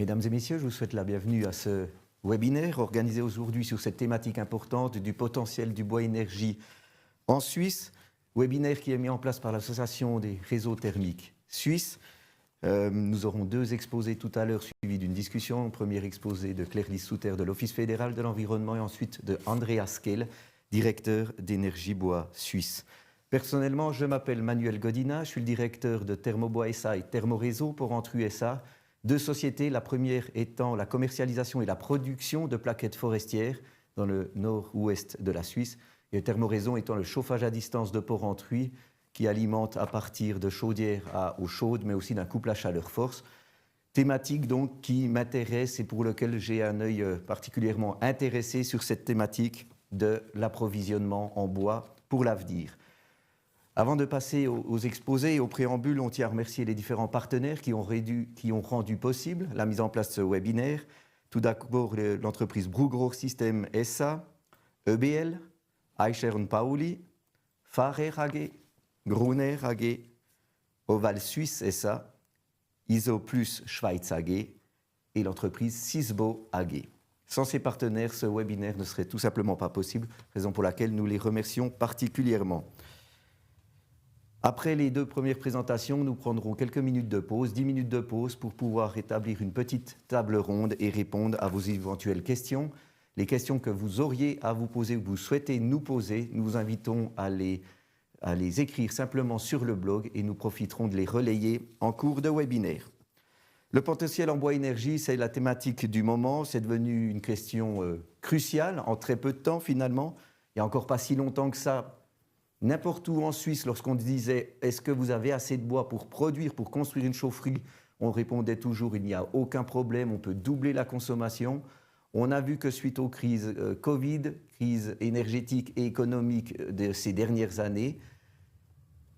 Mesdames et messieurs, je vous souhaite la bienvenue à ce webinaire organisé aujourd'hui sur cette thématique importante du potentiel du bois énergie en Suisse. Webinaire qui est mis en place par l'Association des réseaux thermiques suisses. Nous aurons deux exposés tout à l'heure suivis d'une discussion. Un premier exposé de Claire-Lise Souter de l'Office fédéral de l'environnement et ensuite de Andreas Kehl, directeur d'Énergie Bois Suisse. Personnellement, je m'appelle Manuel Godina, je suis le directeur de Thermobois SA et Thermoréseau pour Entru SA, deux sociétés, la première étant la commercialisation et la production de plaquettes forestières dans le nord-ouest de la Suisse, et Thermoréseau étant le chauffage à distance de Port-Entruy qui alimente à partir de chaudières à eau chaude, mais aussi d'un couple à chaleur force. Thématique donc qui m'intéresse et pour lequel j'ai un œil particulièrement intéressé sur cette thématique de l'approvisionnement en bois pour l'avenir. Avant de passer aux exposés et au préambule, on tient à remercier les différents partenaires qui ont rendu possible la mise en place de ce webinaire. Tout d'abord, l'entreprise Brugro System SA, EBL, Eicher & Pauli, Farer AG, Gruner AG, Oval Suisse SA, Isoplus Schweiz AG et l'entreprise Sisbo AG. Sans ces partenaires, ce webinaire ne serait tout simplement pas possible, raison pour laquelle nous les remercions particulièrement. Après les deux premières présentations, nous prendrons quelques minutes de pause, 10 minutes de pause pour pouvoir établir une petite table ronde et répondre à vos éventuelles questions. Les questions que vous auriez à vous poser ou que vous souhaitez nous poser, nous vous invitons à les écrire simplement sur le blog et nous profiterons de les relayer en cours de webinaire. Le potentiel en bois énergie, c'est la thématique du moment. C'est devenu une question cruciale en très peu de temps finalement. Il n'y a encore pas si longtemps que ça. N'importe où en Suisse, lorsqu'on disait « Est-ce que vous avez assez de bois pour produire, pour construire une chaufferie ?» On répondait toujours « Il n'y a aucun problème, on peut doubler la consommation ». On a vu que suite aux crises Covid, crise énergétique et économique de ces dernières années,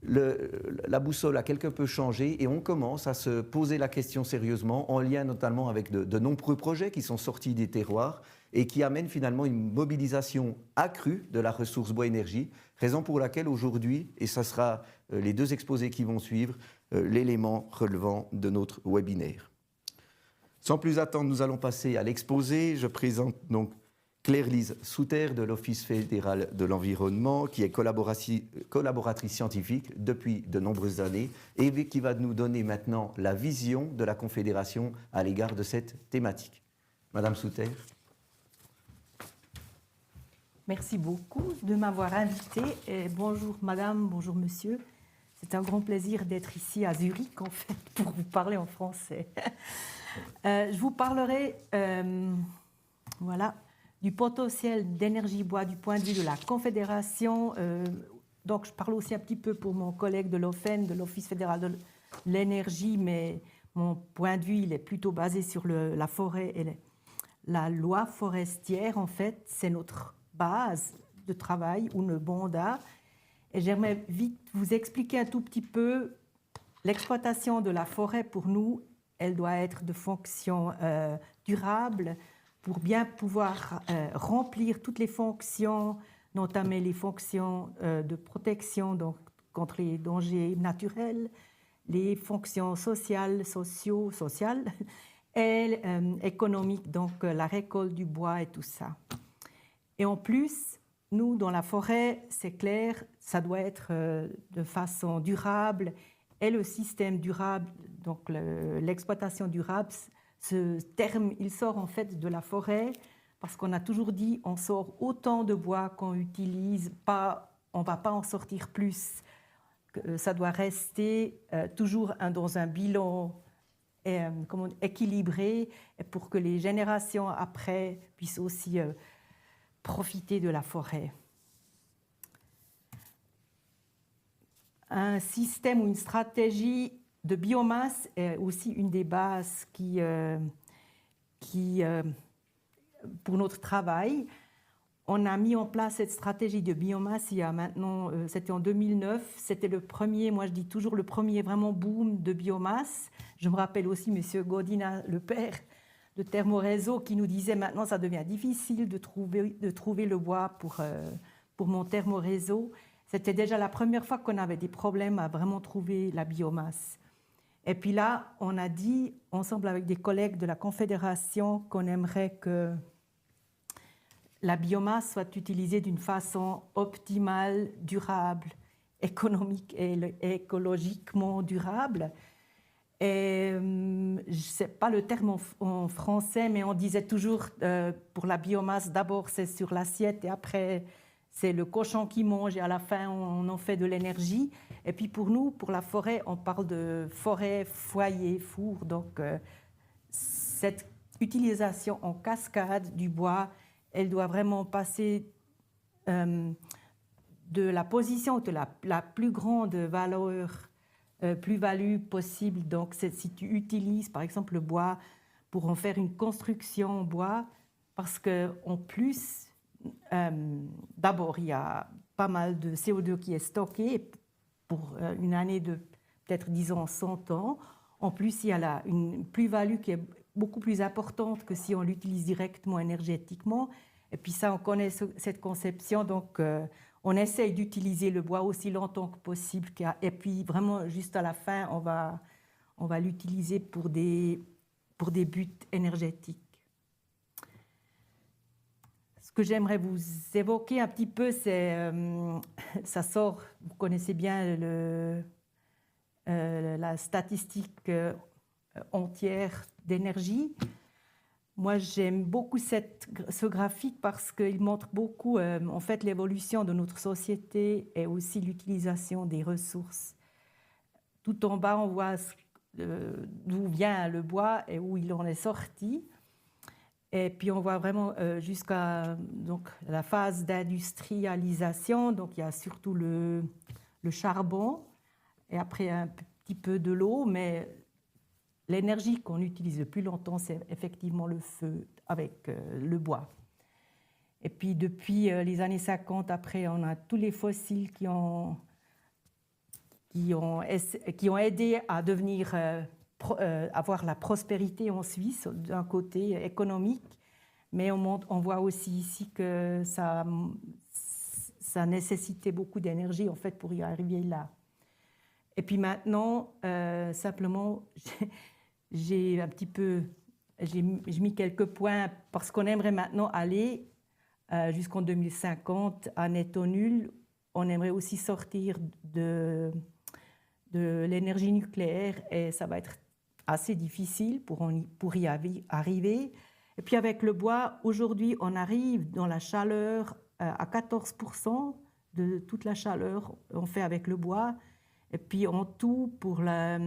la boussole a quelque peu changé et on commence à se poser la question sérieusement, en lien notamment avec de nombreux projets qui sont sortis des terroirs et qui amènent finalement une mobilisation accrue de la ressource bois-énergie, raison pour laquelle aujourd'hui, et ce sera les deux exposés qui vont suivre, l'élément relevant de notre webinaire. Sans plus attendre, nous allons passer à l'exposé. Je présente donc Claire-Lise Souter de l'Office fédéral de l'environnement, qui est collaboratrice scientifique depuis de nombreuses années et qui va nous donner maintenant la vision de la Confédération à l'égard de cette thématique. Madame Souter. Merci beaucoup de m'avoir invité. Et bonjour madame, bonjour monsieur. C'est un grand plaisir d'être ici à Zurich en fait pour vous parler en français. Je vous parlerai du potentiel d'énergie bois du point de vue de la Confédération. Donc je parle aussi un petit peu pour mon collègue de l'OFEN, de l'Office fédéral de l'énergie, mais mon point de vue il est plutôt basé sur la forêt et la loi forestière. En fait, c'est notre base de travail ou le mandat. Et j'aimerais vite vous expliquer un tout petit peu l'exploitation de la forêt pour nous. Elle doit être de fonction durable pour bien pouvoir remplir toutes les fonctions, notamment les fonctions de protection donc, contre les dangers naturels, les fonctions sociales et économiques, donc la récolte du bois et tout ça. Et en plus, nous, dans la forêt, c'est clair, ça doit être de façon durable. Et le système durable, donc l'exploitation durable, ce terme, il sort en fait de la forêt parce qu'on a toujours dit on sort autant de bois qu'on utilise, on ne va pas en sortir plus. Ça doit rester toujours dans un bilan équilibré pour que les générations après puissent aussi profiter de la forêt. Un système ou une stratégie de biomasse est aussi une des bases pour notre travail. On a mis en place cette stratégie de biomasse il y a maintenant, c'était en 2009, c'était le premier, moi je dis toujours le premier vraiment boom de biomasse. Je me rappelle aussi M. Godina, le père de Thermoréseau, qui nous disait maintenant ça devient difficile de trouver le bois pour mon Thermoréseau. C'était déjà la première fois qu'on avait des problèmes à vraiment trouver la biomasse. Et puis là, on a dit, ensemble avec des collègues de la Confédération, qu'on aimerait que la biomasse soit utilisée d'une façon optimale, durable, économique et écologiquement durable. Et je ne sais pas le terme en français, mais on disait toujours pour la biomasse, d'abord c'est sur l'assiette et après c'est le cochon qui mange et à la fin on en fait de l'énergie. Et puis pour nous, pour la forêt, on parle de forêt, foyer, four. Donc cette utilisation en cascade du bois, elle doit vraiment passer de la position de la plus grande valeur, plus-value possible. Donc, si tu utilises, par exemple, le bois pour en faire une construction en bois, parce qu'en plus, d'abord, il y a pas mal de CO2 qui est stocké pour une année de peut-être, disons, 100 ans. En plus, il y a une plus-value qui est beaucoup plus importante que si on l'utilise directement énergétiquement. Et puis ça, on connaît cette conception, donc on essaye d'utiliser le bois aussi longtemps que possible. Et puis vraiment, juste à la fin, on va l'utiliser pour des buts énergétiques. Ce que j'aimerais vous évoquer un petit peu, c'est, ça sort, vous connaissez bien la statistique entière d'énergie. Moi, j'aime beaucoup ce graphique parce qu'il montre beaucoup, en fait, l'évolution de notre société et aussi l'utilisation des ressources. Tout en bas, on voit d'où vient le bois et où il en est sorti. Et puis, on voit vraiment jusqu'à donc, la phase d'industrialisation. Donc, il y a surtout le charbon et après un petit peu de l'eau, mais l'énergie qu'on utilise le plus longtemps, c'est effectivement le feu avec le bois. Et puis depuis les années 50, après, on a tous les fossiles qui ont aidé à devenir, avoir la prospérité en Suisse, d'un côté économique, mais on voit aussi ici que ça nécessitait beaucoup d'énergie en fait, pour y arriver là. Et puis maintenant, simplement, j'ai mis quelques points parce qu'on aimerait maintenant aller jusqu'en 2050 à netto nul. On aimerait aussi sortir de l'énergie nucléaire et ça va être assez difficile pour y arriver. Et puis avec le bois, aujourd'hui, on arrive dans la chaleur à 14% de toute la chaleur, on fait avec le bois. Et puis en tout, pour la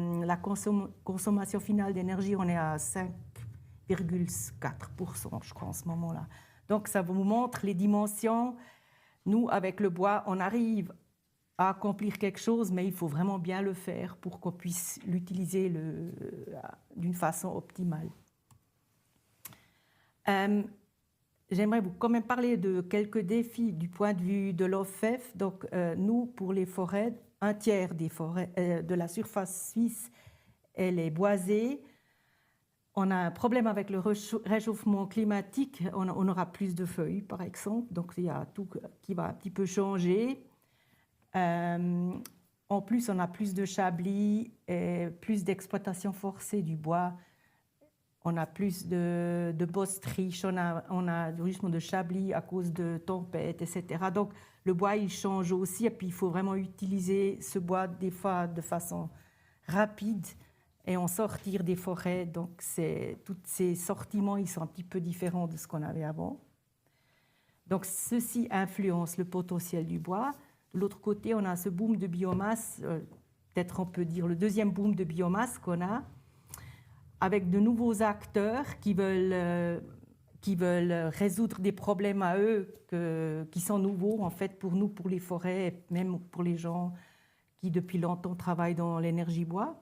consommation finale d'énergie, on est à 5,4%, je crois, en ce moment-là. Donc ça vous montre les dimensions. Nous, avec le bois, on arrive à accomplir quelque chose, mais il faut vraiment bien le faire pour qu'on puisse l'utiliser d'une façon optimale. J'aimerais vous quand même parler de quelques défis du point de vue de l'OFEF. Donc nous, pour les forêts, un tiers des forêts, de la surface suisse, elle est boisée. On a un problème avec le réchauffement climatique. On aura plus de feuilles, par exemple. Donc, il y a tout qui va un petit peu changer. En plus, on a plus de chablis et plus d'exploitation forcée du bois. On a plus de bossetriches, on a justement de chablis à cause de tempêtes, etc. Donc, le bois, il change aussi. Et puis, il faut vraiment utiliser ce bois, des fois, de façon rapide et en sortir des forêts. Donc, tous ces sortiments, ils sont un petit peu différents de ce qu'on avait avant. Donc, ceci influence le potentiel du bois. De l'autre côté, on a ce boom de biomasse, peut-être on peut dire le deuxième boom de biomasse qu'on a, avec de nouveaux acteurs qui veulent résoudre des problèmes à eux qui sont nouveaux, en fait, pour nous, pour les forêts, et même pour les gens qui, depuis longtemps, travaillent dans l'énergie bois.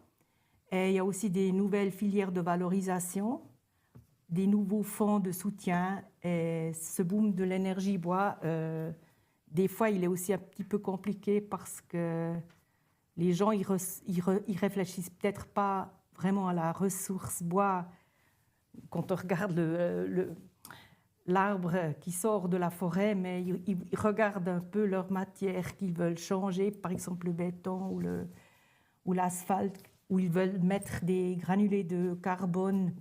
Et il y a aussi des nouvelles filières de valorisation, des nouveaux fonds de soutien. Et ce boom de l'énergie bois, des fois, il est aussi un petit peu compliqué parce que les gens, ils réfléchissent peut-être pas vraiment à la ressource bois. Quand on regarde l'arbre qui sort de la forêt, mais ils regardent un peu leur matière qu'ils veulent changer, par exemple le béton ou l'asphalte, où ils veulent mettre des granulés de carbone,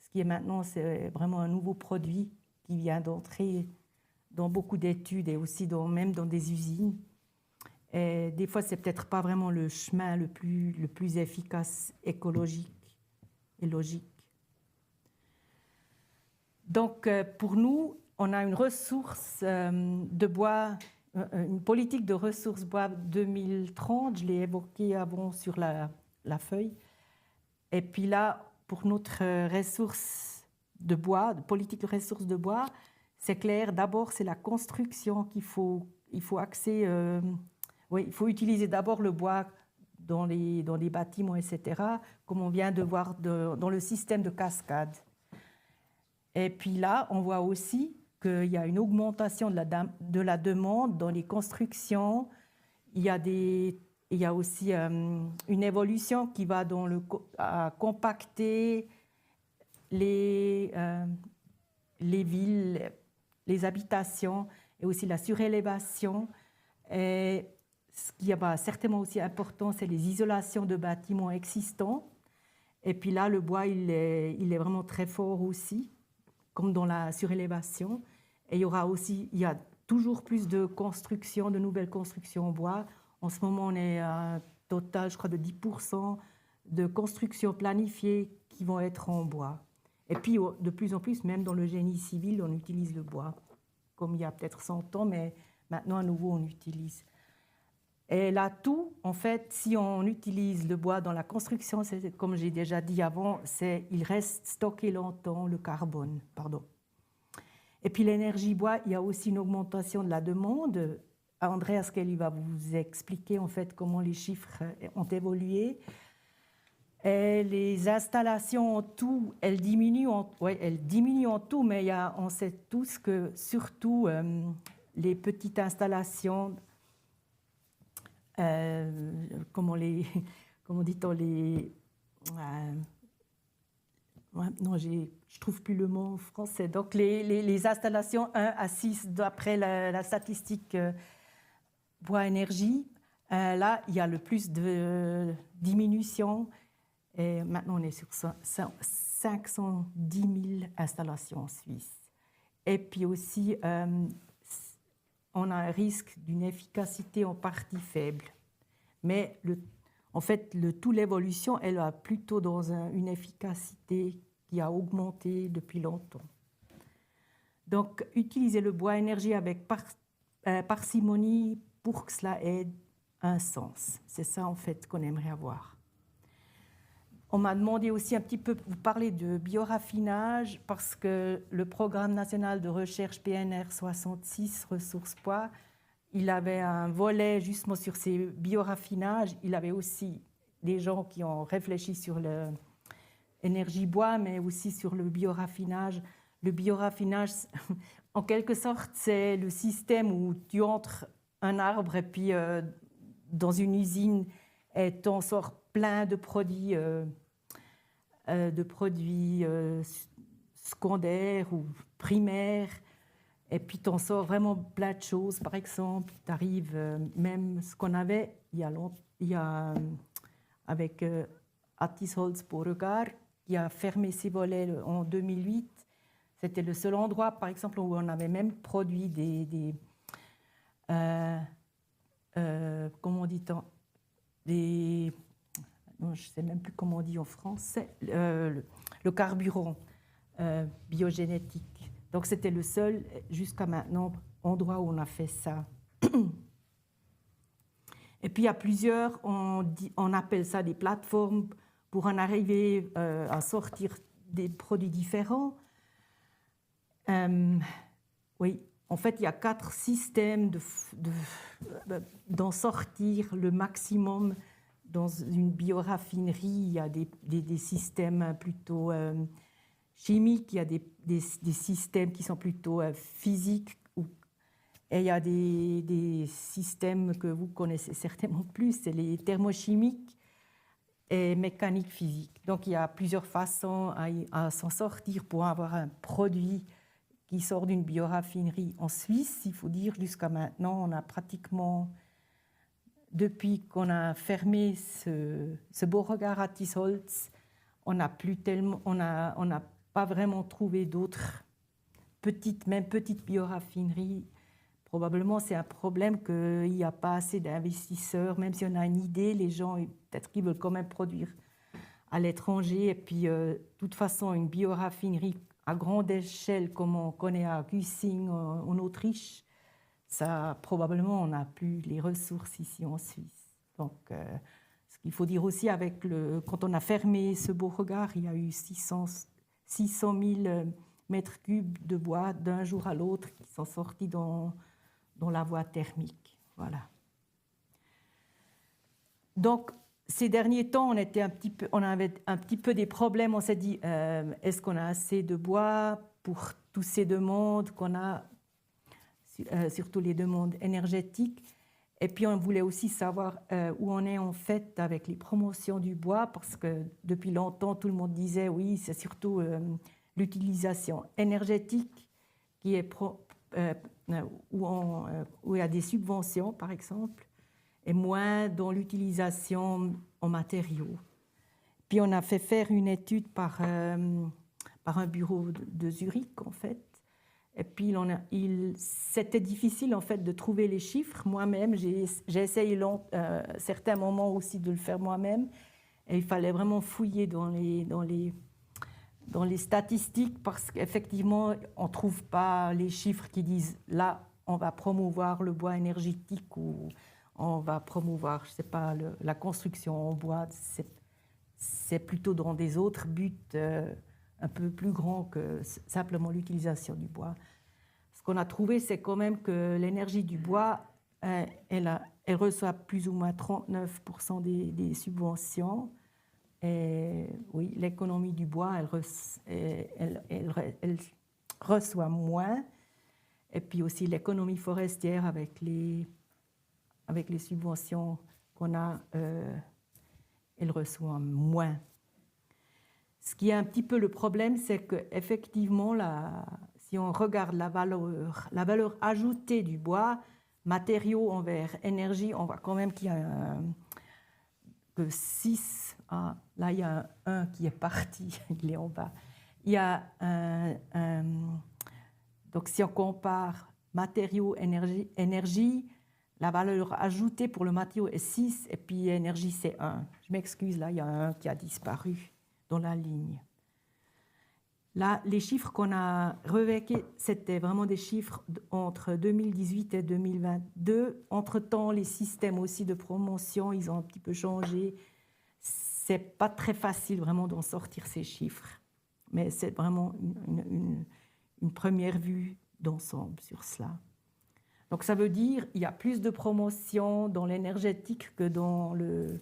ce qui est maintenant c'est vraiment un nouveau produit qui vient d'entrer dans beaucoup d'études et aussi même dans des usines. Et des fois, c'est peut-être pas vraiment le chemin le plus efficace, écologique et logique. Donc, pour nous, on a une ressource de bois, une politique de ressources bois 2030, je l'ai évoqué avant sur la feuille. Et puis là, pour notre ressource de bois, de politique de ressources de bois, c'est clair, d'abord, c'est la construction il faut utiliser d'abord le bois dans les bâtiments, etc., comme on vient de voir dans le système de cascade. Et puis là, on voit aussi qu'il y a une augmentation de la demande dans les constructions. Il y a aussi une évolution qui va à compacter les villes, les habitations et aussi la surélévation. Et ce qui est certainement aussi important, c'est les isolations de bâtiments existants. Et puis là, le bois, il est vraiment très fort aussi, comme dans la surélévation. Et il y a toujours plus de constructions, de nouvelles constructions en bois. En ce moment, on est à un total, je crois, de 10% de constructions planifiées qui vont être en bois. Et puis, de plus en plus, même dans le génie civil, on utilise le bois, comme il y a peut-être 100 ans, mais maintenant, à nouveau, on utilise. Et l'atout, en fait, si on utilise le bois dans la construction, c'est, comme j'ai déjà dit avant, il reste stocké longtemps, le carbone, pardon. Et puis l'énergie bois, il y a aussi une augmentation de la demande. Andreas Kelly va vous expliquer en fait comment les chiffres ont évolué. Et les installations en tout, elles diminuent en tout, mais on sait tous que surtout les petites installations, comment dit-on, non, je trouve plus le mot en français. Donc les installations 1 à 6, d'après la statistique bois énergie, là il y a le plus de diminution. Et maintenant, on est sur 510 000 installations en Suisse. Et puis aussi, on a un risque d'une efficacité en partie faible. Mais en fait, toute l'évolution, elle va plutôt dans une efficacité qui a augmenté depuis longtemps. Donc, utiliser le bois énergie avec parcimonie pour que cela ait un sens. C'est ça, en fait, qu'on aimerait avoir. On m'a demandé aussi un petit peu, vous parler de bioraffinage, parce que le programme national de recherche PNR 66, ressources bois, il avait un volet justement sur ces bioraffinages. Il avait aussi des gens qui ont réfléchi sur l'énergie bois, mais aussi sur le bioraffinage. Le bioraffinage, en quelque sorte, c'est le système où tu entres un arbre et puis dans une usine et t'en sors plein de produits secondaires ou primaires, et puis tu en sors vraiment plein de choses. Par exemple, tu arrives même ce qu'on avait il y a avec Attisholz Beauregard, qui a fermé ses volets en 2008. C'était le seul endroit, par exemple, où on avait même produit comment dit-on, je ne sais même plus comment on dit en français, le carburant biogénétique. Donc c'était le seul, jusqu'à maintenant, endroit où on a fait ça. Et puis il y a plusieurs, on appelle ça des plateformes pour en arriver à sortir des produits différents. Oui, en fait, il y a 4 systèmes d'en sortir le maximum. Dans une bioraffinerie, il y a des systèmes plutôt chimiques, il y a des systèmes qui sont plutôt physiques, et il y a des systèmes que vous connaissez certainement plus, c'est les thermochimiques et mécaniques physiques. Donc il y a plusieurs façons à s'en sortir pour avoir un produit qui sort d'une bioraffinerie. En Suisse, il faut dire, jusqu'à maintenant, on a pratiquement depuis qu'on a fermé ce Beauregard à Tisholz, on n'a pas vraiment trouvé d'autres petites bioraffineries. Probablement, c'est un problème qu'il n'y a pas assez d'investisseurs. Même si on a une idée, les gens, peut-être qu'ils veulent quand même produire à l'étranger. Et puis, de toute façon, une bioraffinerie à grande échelle, comme on connaît à Güssing en Autriche, ça, probablement, on n'a plus les ressources ici en Suisse. Donc, ce qu'il faut dire aussi, quand on a fermé ce Beauregard, il y a eu 600 000 mètres cubes de bois d'un jour à l'autre qui sont sortis dans la voie thermique. Voilà. Donc, ces derniers temps, on avait un petit peu des problèmes. On s'est dit, est-ce qu'on a assez de bois pour toutes ces demandes qu'on a, surtout les demandes énergétiques. Et puis, on voulait aussi savoir où on est en fait avec les promotions du bois, parce que depuis longtemps, tout le monde disait, oui, c'est surtout l'utilisation énergétique qui est où il y a des subventions, par exemple, et moins dans l'utilisation en matériaux. Puis on a fait faire une étude par un bureau de Zurich, en fait. Et puis c'était difficile, en fait, de trouver les chiffres. Moi-même, j'ai essayé certains moments aussi de le faire moi-même. Et il fallait vraiment fouiller dans les statistiques, parce qu'effectivement, on ne trouve pas les chiffres qui disent « là, on va promouvoir le bois énergétique » ou on va promouvoir, je ne sais pas, la construction en bois. C'est plutôt dans des autres buts un peu plus grands que simplement l'utilisation du bois. Ce qu'on a trouvé, c'est quand même que l'énergie du bois, elle reçoit plus ou moins 39% des subventions. Et oui, l'économie du bois, elle reçoit moins. Et puis aussi l'économie forestière avec les subventions qu'on a, elle reçoit moins. Ce qui est un petit peu le problème, c'est qu'effectivement, si on regarde la valeur ajoutée du bois, matériaux envers énergie, on voit quand même qu'il y a que 6. Ah, là, il y a un qui est parti, il est en bas. Il y a donc, si on compare matériaux, énergie, la valeur ajoutée pour le matériau est 6 et puis énergie, c'est 1. Je m'excuse, là, il y a un qui a disparu dans la ligne. Là, les chiffres qu'on a revêqués, c'était vraiment des chiffres entre 2018 et 2022. Entre-temps, les systèmes aussi de promotion, ils ont un petit peu changé. C'est pas très facile vraiment d'en sortir ces chiffres, mais c'est vraiment une première vue d'ensemble sur cela. Donc ça veut dire qu'il y a plus de promotion dans l'énergétique que dans le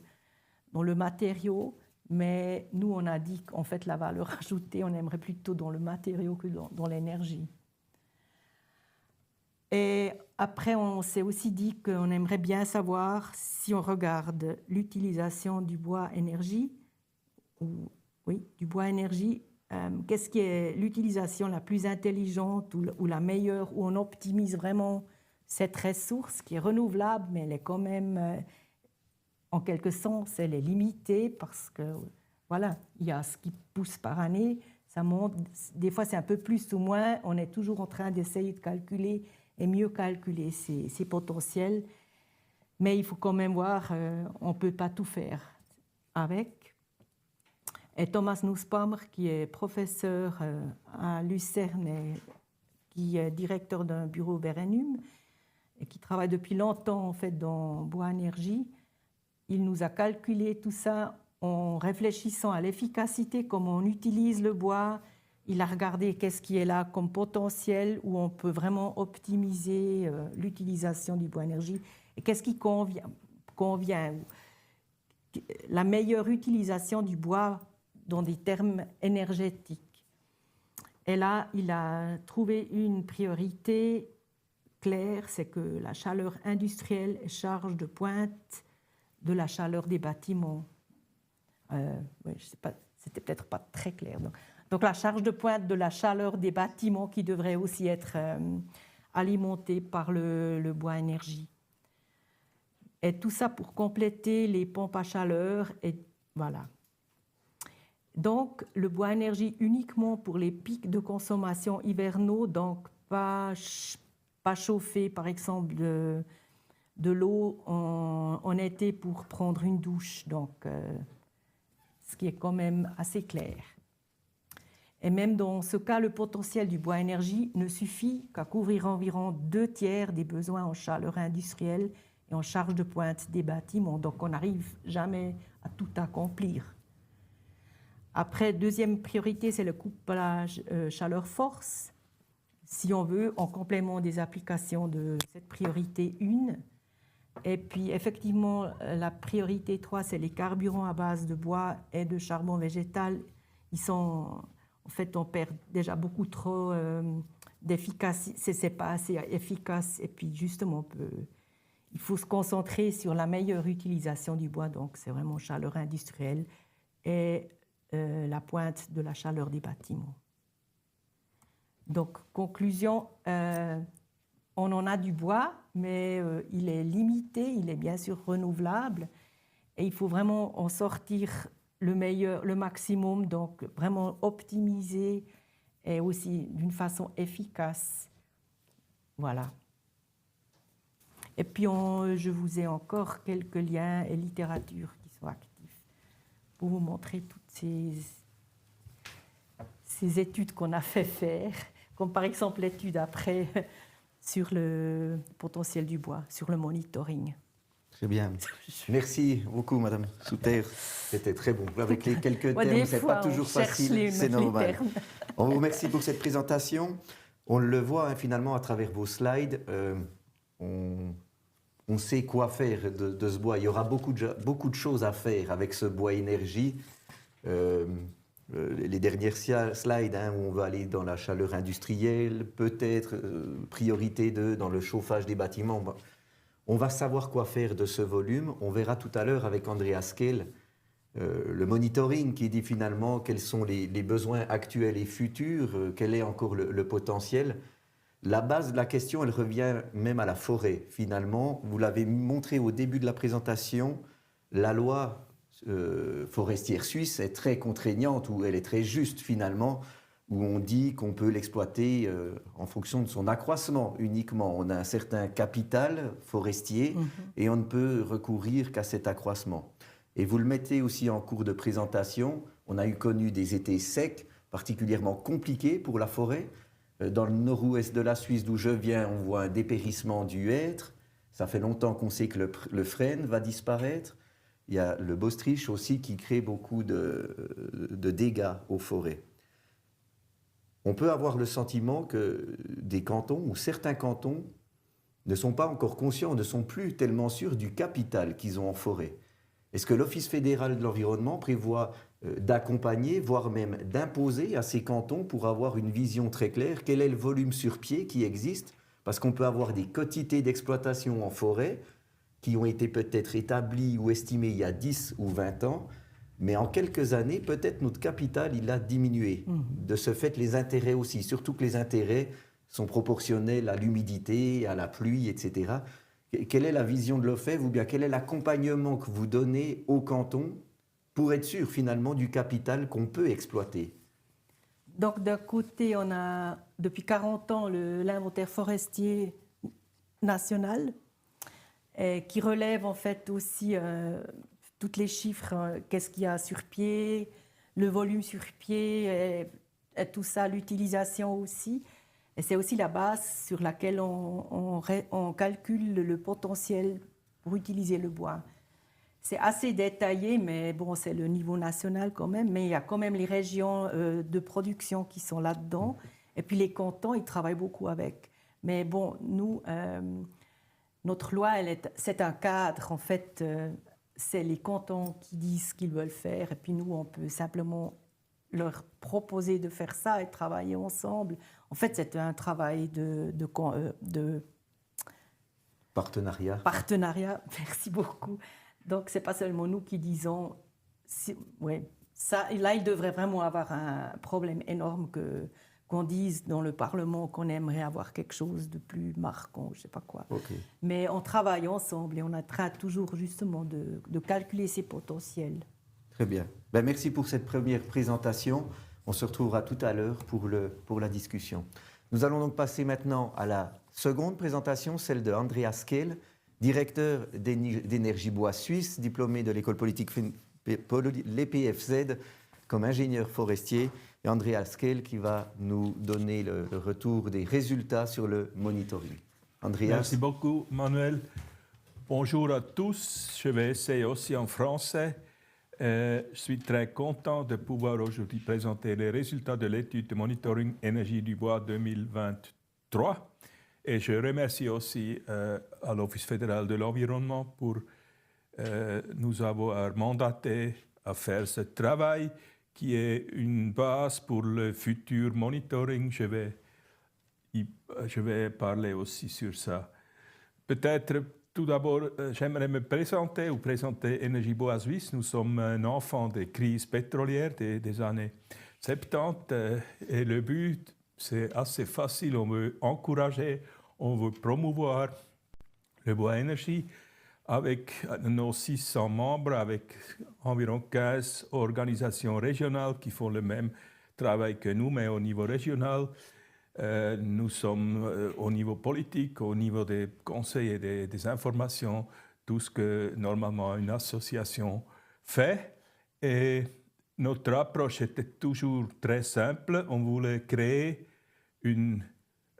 matériau, mais nous on a dit qu'en fait la valeur ajoutée, on aimerait plutôt dans le matériau que dans l'énergie. Et après, on s'est aussi dit qu'on aimerait bien savoir, si on regarde l'utilisation du bois énergie, du bois énergie, qu'est-ce qui est l'utilisation la plus intelligente ou la meilleure, où on optimise vraiment cette ressource qui est renouvelable, mais elle est quand même, en quelque sens, elle est limitée parce que, voilà, il y a ce qui pousse par année, ça monte, des fois c'est un peu plus ou moins, on est toujours en train d'essayer de calculer et mieux calculer ces potentiels. Mais il faut quand même voir, on ne peut pas tout faire avec. Et Thomas Nussbaumer, qui est professeur à Lucerne et qui est directeur d'un bureau Verenum et qui travaille depuis longtemps en fait, dans Bois Énergie, il nous a calculé tout ça en réfléchissant à l'efficacité, comment on utilise le bois. Il a regardé qu'est-ce qui est là comme potentiel, où on peut vraiment optimiser l'utilisation du bois énergie et qu'est-ce qui convient, la meilleure utilisation du bois dans des termes énergétiques. Et là, il a trouvé une priorité claire, c'est que la chaleur industrielle est charge de pointe de la chaleur des bâtiments. Ouais, je sais pas, c'était peut-être pas très clair. Donc la charge de pointe de la chaleur des bâtiments qui devrait aussi être alimentée par le bois énergie. Et tout ça pour compléter les pompes à chaleur. Et voilà. Donc, le bois énergie uniquement pour les pics de consommation hivernaux, donc pas chauffer, par exemple, de l'eau en été pour prendre une douche. Donc, ce qui est quand même assez clair. Et même dans ce cas, le potentiel du bois énergie ne suffit qu'à couvrir environ 2/3 des besoins en chaleur industrielle et en charge de pointe des bâtiments. Donc, on n'arrive jamais à tout accomplir. Après, deuxième priorité, c'est le couplage chaleur-force. Si on veut, en complément des applications de cette priorité 1. Et puis, effectivement, la priorité 3, c'est les carburants à base de bois et de charbon végétal. En fait, on perd déjà beaucoup trop d'efficacité. C'est pas assez efficace. Et puis, justement, il faut se concentrer sur la meilleure utilisation du bois. Donc, c'est vraiment chaleur industrielle et la pointe de la chaleur des bâtiments. Donc, conclusion, on en a du bois, mais il est limité, il est bien sûr renouvelable, et il faut vraiment en sortir le maximum, donc vraiment optimiser et aussi d'une façon efficace. Voilà. Et puis, je vous ai encore quelques liens et littératures qui sont actifs pour vous montrer toutes ces études qu'on a fait faire, comme par exemple l'étude après sur le potentiel du bois, sur le monitoring. Très bien. Merci beaucoup, Madame Souter. C'était très bon. Avec les quelques termes, ce n'est pas toujours facile, c'est normal. On vous remercie pour cette présentation. On le voit finalement à travers vos slides. On sait quoi faire de ce bois. Il y aura beaucoup de choses à faire avec ce bois énergie. Les dernières slides, où on va aller dans la chaleur industrielle, peut-être priorité 2 dans le chauffage des bâtiments. On va savoir quoi faire de ce volume. On verra tout à l'heure avec Andreas Kehl le monitoring qui dit finalement quels sont les besoins actuels et futurs, quel est encore le potentiel. La base de la question, elle revient même à la forêt. Finalement, vous l'avez montré au début de la présentation, la loi forestière suisse est très contraignante, ou elle est très juste finalement, où on dit qu'on peut l'exploiter en fonction de son accroissement uniquement. On a un certain capital forestier et on ne peut recourir qu'à cet accroissement. Et vous le mettez aussi en cours de présentation, on a connu des étés secs, particulièrement compliqués pour la forêt. Dans le nord-ouest de la Suisse d'où je viens, on voit un dépérissement du hêtre. Ça fait longtemps qu'on sait que le frêne va disparaître. Il y a le bostrijch aussi qui crée beaucoup de dégâts aux forêts. On peut avoir le sentiment que des cantons ou certains cantons ne sont pas encore conscients, ne sont plus tellement sûrs du capital qu'ils ont en forêt. Est-ce que l'Office fédéral de l'environnement prévoit d'accompagner, voire même d'imposer à ces cantons pour avoir une vision très claire, quel est le volume sur pied qui existe? Parce qu'on peut avoir des quotités d'exploitation en forêt qui ont été peut-être établies ou estimées il y a 10 ou 20 ans, mais en quelques années, peut-être notre capital, il a diminué. De ce fait, les intérêts aussi, surtout que les intérêts sont proportionnels à l'humidité, à la pluie, etc. Quelle est la vision de l'OFEV ou bien quel est l'accompagnement que vous donnez aux cantons pour être sûr finalement du capital qu'on peut exploiter? Donc d'un côté, on a depuis 40 ans l'inventaire forestier national qui relève en fait aussi tous les chiffres, qu'est-ce qu'il y a sur pied, le volume sur pied, et tout ça, l'utilisation aussi. Et c'est aussi la base sur laquelle on calcule le potentiel pour utiliser le bois. C'est assez détaillé, mais bon, c'est le niveau national quand même. Mais il y a quand même les régions de production qui sont là-dedans. Et puis les cantons, ils travaillent beaucoup avec. Mais bon, nous, notre loi, c'est un cadre. En fait, c'est les cantons qui disent ce qu'ils veulent faire. Et puis nous, on peut simplement leur proposer de faire ça et travailler ensemble. En fait, c'est un travail de partenariat. Partenariat, merci beaucoup. Donc, ce n'est pas seulement nous qui disons... Ouais, ça, là, il devrait vraiment avoir un problème énorme qu'on dise dans le Parlement qu'on aimerait avoir quelque chose de plus marquant, je ne sais pas quoi. Ok. Mais on travaille ensemble et on train toujours justement de calculer ces potentiels. Très bien. Ben, merci pour cette première présentation. On se retrouvera tout à l'heure pour la discussion. Nous allons donc passer maintenant à la seconde présentation, celle de Andreas Kehl, directeur d'Énergie Bois Suisse, diplômé de l'école politique l'EPFZ comme ingénieur forestier. Et Andreas Kehl qui va nous donner le retour des résultats sur le monitoring. Andreas. Merci beaucoup, Manuel. Bonjour à tous. Je vais essayer aussi en français. Je suis très content de pouvoir aujourd'hui présenter les résultats de l'étude de monitoring énergie du bois 2023. Et je remercie aussi à l'Office fédéral de l'environnement pour nous avoir mandaté à faire ce travail qui est une base pour le futur monitoring. Je vais parler aussi sur ça. Peut-être tout d'abord, j'aimerais me présenter ou présenter Énergie Bois Suisse. Nous sommes un enfant des crises pétrolières des années 70 et le but, c'est assez facile. On veut encourager, on veut promouvoir le bois énergie avec nos 600 membres, avec environ 15 organisations régionales qui font le même travail que nous, mais au niveau régional. Nous sommes au niveau politique, au niveau des conseils et des informations, tout ce que normalement une association fait. Et notre approche était toujours très simple. On voulait créer une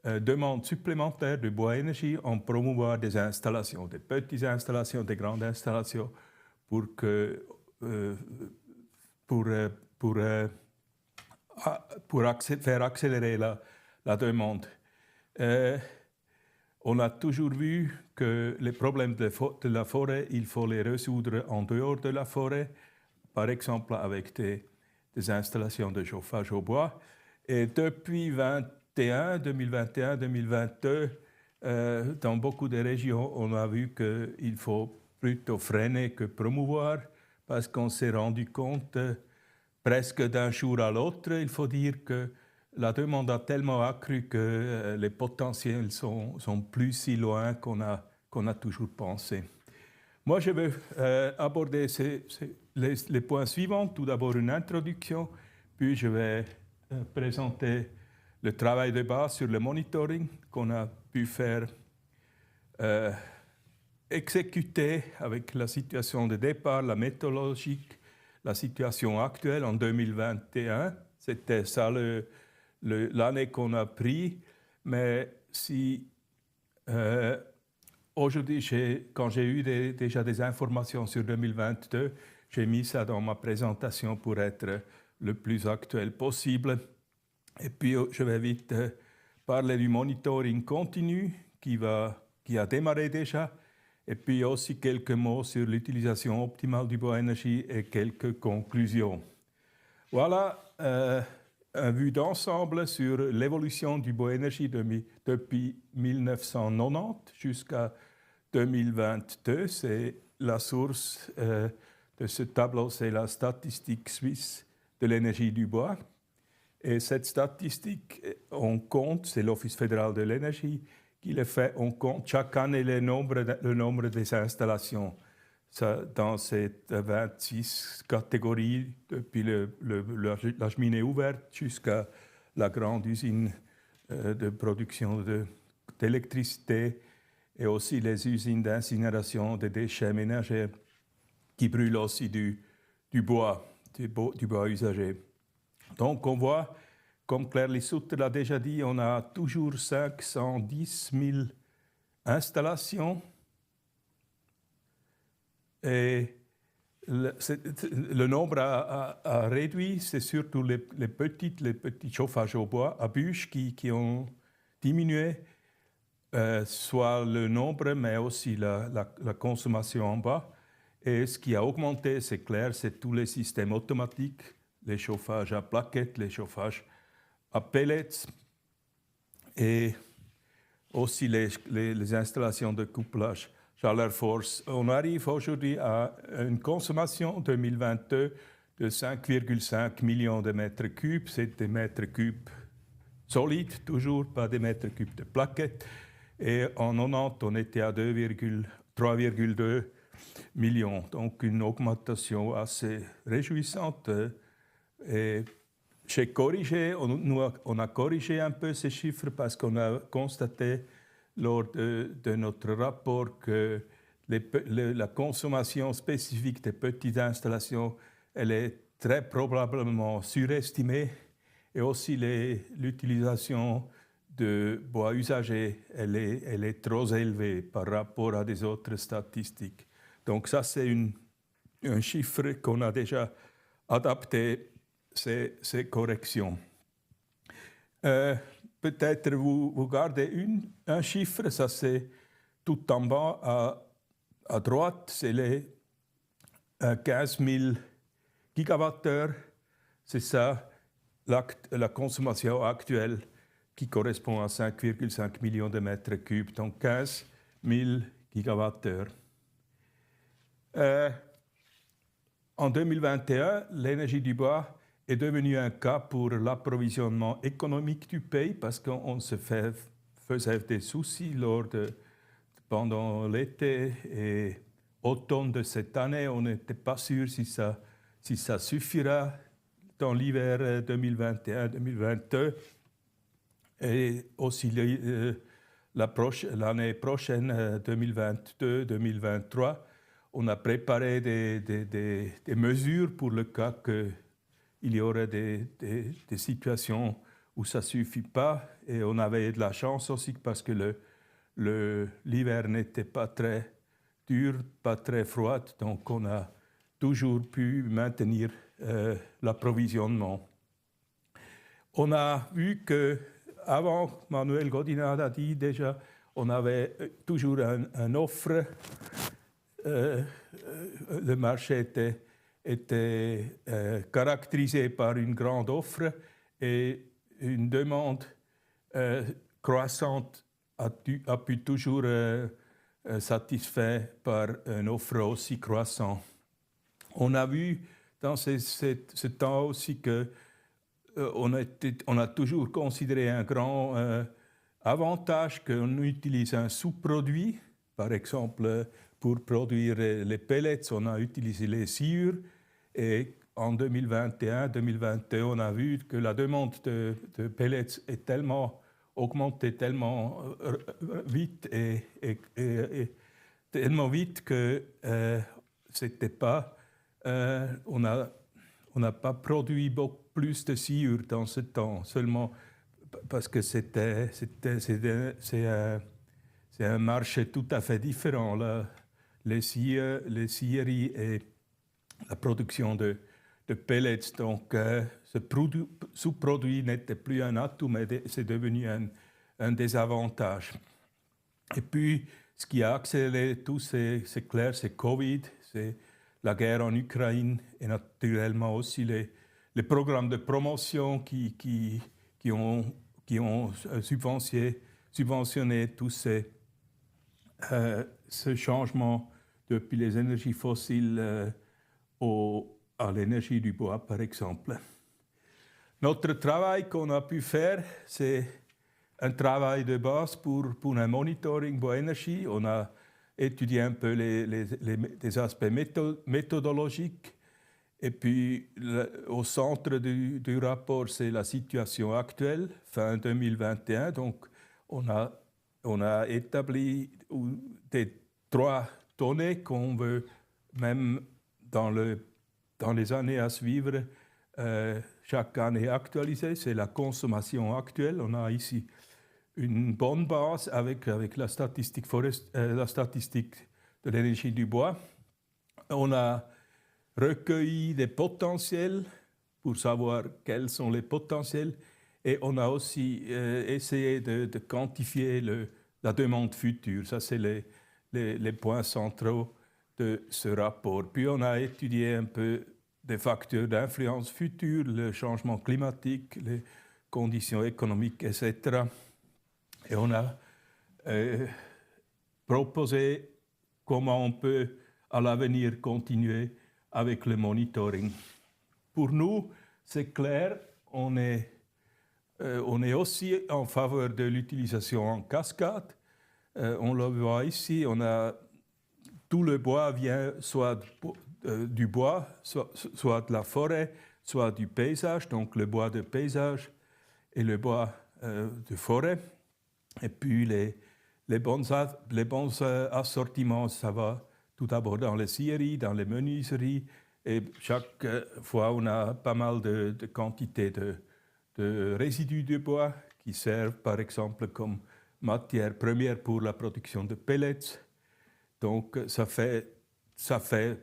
demande supplémentaire de bois énergie en promouvoir des installations, des petites installations, des grandes installations, pour faire accélérer la demande. On a toujours vu que les problèmes de la forêt, il faut les résoudre en dehors de la forêt, par exemple avec des installations de chauffage au bois. Et depuis 2021-2022, dans beaucoup de régions, on a vu qu'il faut plutôt freiner que promouvoir, parce qu'on s'est rendu compte presque d'un jour à l'autre, il faut dire que la demande a tellement accru que les potentiels sont plus si loin qu'on a toujours pensé. Moi, je vais aborder les points suivants. Tout d'abord, une introduction, puis je vais présenter le travail de base sur le monitoring qu'on a pu faire exécuter avec la situation de départ, la méthodologique, la situation actuelle en 2021. C'était ça l'année qu'on a pris, mais si aujourd'hui, quand j'ai eu déjà des informations sur 2022, j'ai mis ça dans ma présentation pour être le plus actuel possible. Et puis, je vais vite parler du monitoring continu qui a démarré déjà, et puis aussi quelques mots sur l'utilisation optimale du bois énergie et quelques conclusions. Voilà un vue d'ensemble sur l'évolution du bois énergie depuis 1990 jusqu'à 2022. C'est la source de ce tableau, c'est la statistique suisse de l'énergie du bois. Et cette statistique, on compte, c'est l'Office fédéral de l'énergie qui le fait, on compte chaque année le nombre des installations. Ça, dans ces 26 catégories, depuis la cheminée ouverte jusqu'à la grande usine de production d'électricité et aussi les usines d'incinération des déchets ménagers qui brûlent aussi du bois usagé. Donc on voit, comme Claire Lissoutre l'a déjà dit, on a toujours 510 000 installations. Et le nombre a réduit, c'est surtout les petits chauffages au bois à bûches qui ont diminué, soit le nombre, mais aussi la consommation en bas. Et ce qui a augmenté, c'est clair, c'est tous les systèmes automatiques, les chauffages à plaquettes, les chauffages à pellets, et aussi les installations de couplage chaleur force. On arrive aujourd'hui à une consommation 2022 de 5,5 millions de mètres cubes. C'est des mètres cubes solide, toujours pas des mètres cubes de plaquettes. Et en 90, on était à 3,2 millions, donc une augmentation assez réjouissante. Et j'ai corrigé, on a corrigé un peu ces chiffres parce qu'on a constaté lors de notre rapport que la consommation spécifique des petites installations, elle est très probablement surestimée, et aussi l'utilisation de bois usagé, elle est trop élevée par rapport à des autres statistiques. Donc ça, c'est un chiffre qu'on a déjà adapté, ces corrections. Peut-être vous gardez un chiffre, ça c'est tout en bas à droite, c'est les 15 000 gigawattheures. C'est ça la consommation actuelle qui correspond à 5,5 millions de mètres cubes, donc 15 000 gigawattheures. En 2021, l'énergie du bois est devenue un cas pour l'approvisionnement économique du pays parce qu'on se faisait des soucis pendant l'été et automne de cette année. On n'était pas sûr si ça suffira dans l'hiver 2021-2022. Et aussi l'année prochaine, 2022-2023, on a préparé des mesures pour le cas qu'il y aurait des situations où ça ne suffit pas. Et on avait de la chance aussi parce que l'hiver n'était pas très dur, pas très froid, donc on a toujours pu maintenir l'approvisionnement. On a vu qu'avant, Manuel Godinard a dit déjà, on avait toujours une offre. Le marché était caractérisé par une grande offre et une demande croissante a pu toujours satisfaire par une offre aussi croissante. On a vu dans ce temps aussi qu'on a toujours considéré un grand avantage qu'on utilise un sous-produit. Par exemple, pour produire les pellets, on a utilisé les sciures. Et en 2021-2022, on a vu que la demande de pellets est augmenté tellement vite et tellement vite que c'était pas, on n'a pas produit beaucoup plus de sciure dans ce temps, seulement parce que c'est un marché tout à fait différent, là. Les scieries et la production de pellets. Donc, ce sous-produit n'était plus un atout, mais c'est devenu un désavantage. Et puis, ce qui a accéléré tout, c'est clair, c'est Covid, c'est la guerre en Ukraine et naturellement aussi les programmes de promotion qui ont subventionné tout ce changement depuis les énergies fossiles à l'énergie du bois, par exemple. Notre travail qu'on a pu faire, c'est un travail de base pour un monitoring bois-énergie. On a étudié un peu les aspects méthodologiques. Et puis, au centre du rapport, c'est la situation actuelle, fin 2021. Donc, on a établi des 3 données qu'on veut, même dans les années à suivre, chaque année actualiser. C'est la consommation actuelle. On a ici une bonne base avec la statistique de l'énergie du bois. On a recueilli des potentiels pour savoir quels sont les potentiels et on a aussi essayé de quantifier la demande future. Ça, c'est les points centraux de ce rapport. Puis on a étudié un peu des facteurs d'influence futures, le changement climatique, les conditions économiques, etc. Et on a proposé comment on peut à l'avenir continuer avec le monitoring. Pour nous, c'est clair, on est on est aussi en faveur de l'utilisation en cascade. On le voit ici, tout le bois vient soit du bois, soit de la forêt, soit du paysage, donc le bois de paysage et le bois de forêt. Et puis les bons assortiments, ça va tout d'abord dans les scieries, dans les menuiseries, et chaque fois on a pas mal de quantités de résidus de bois qui servent par exemple comme matière première pour la production de pellets. Donc ça fait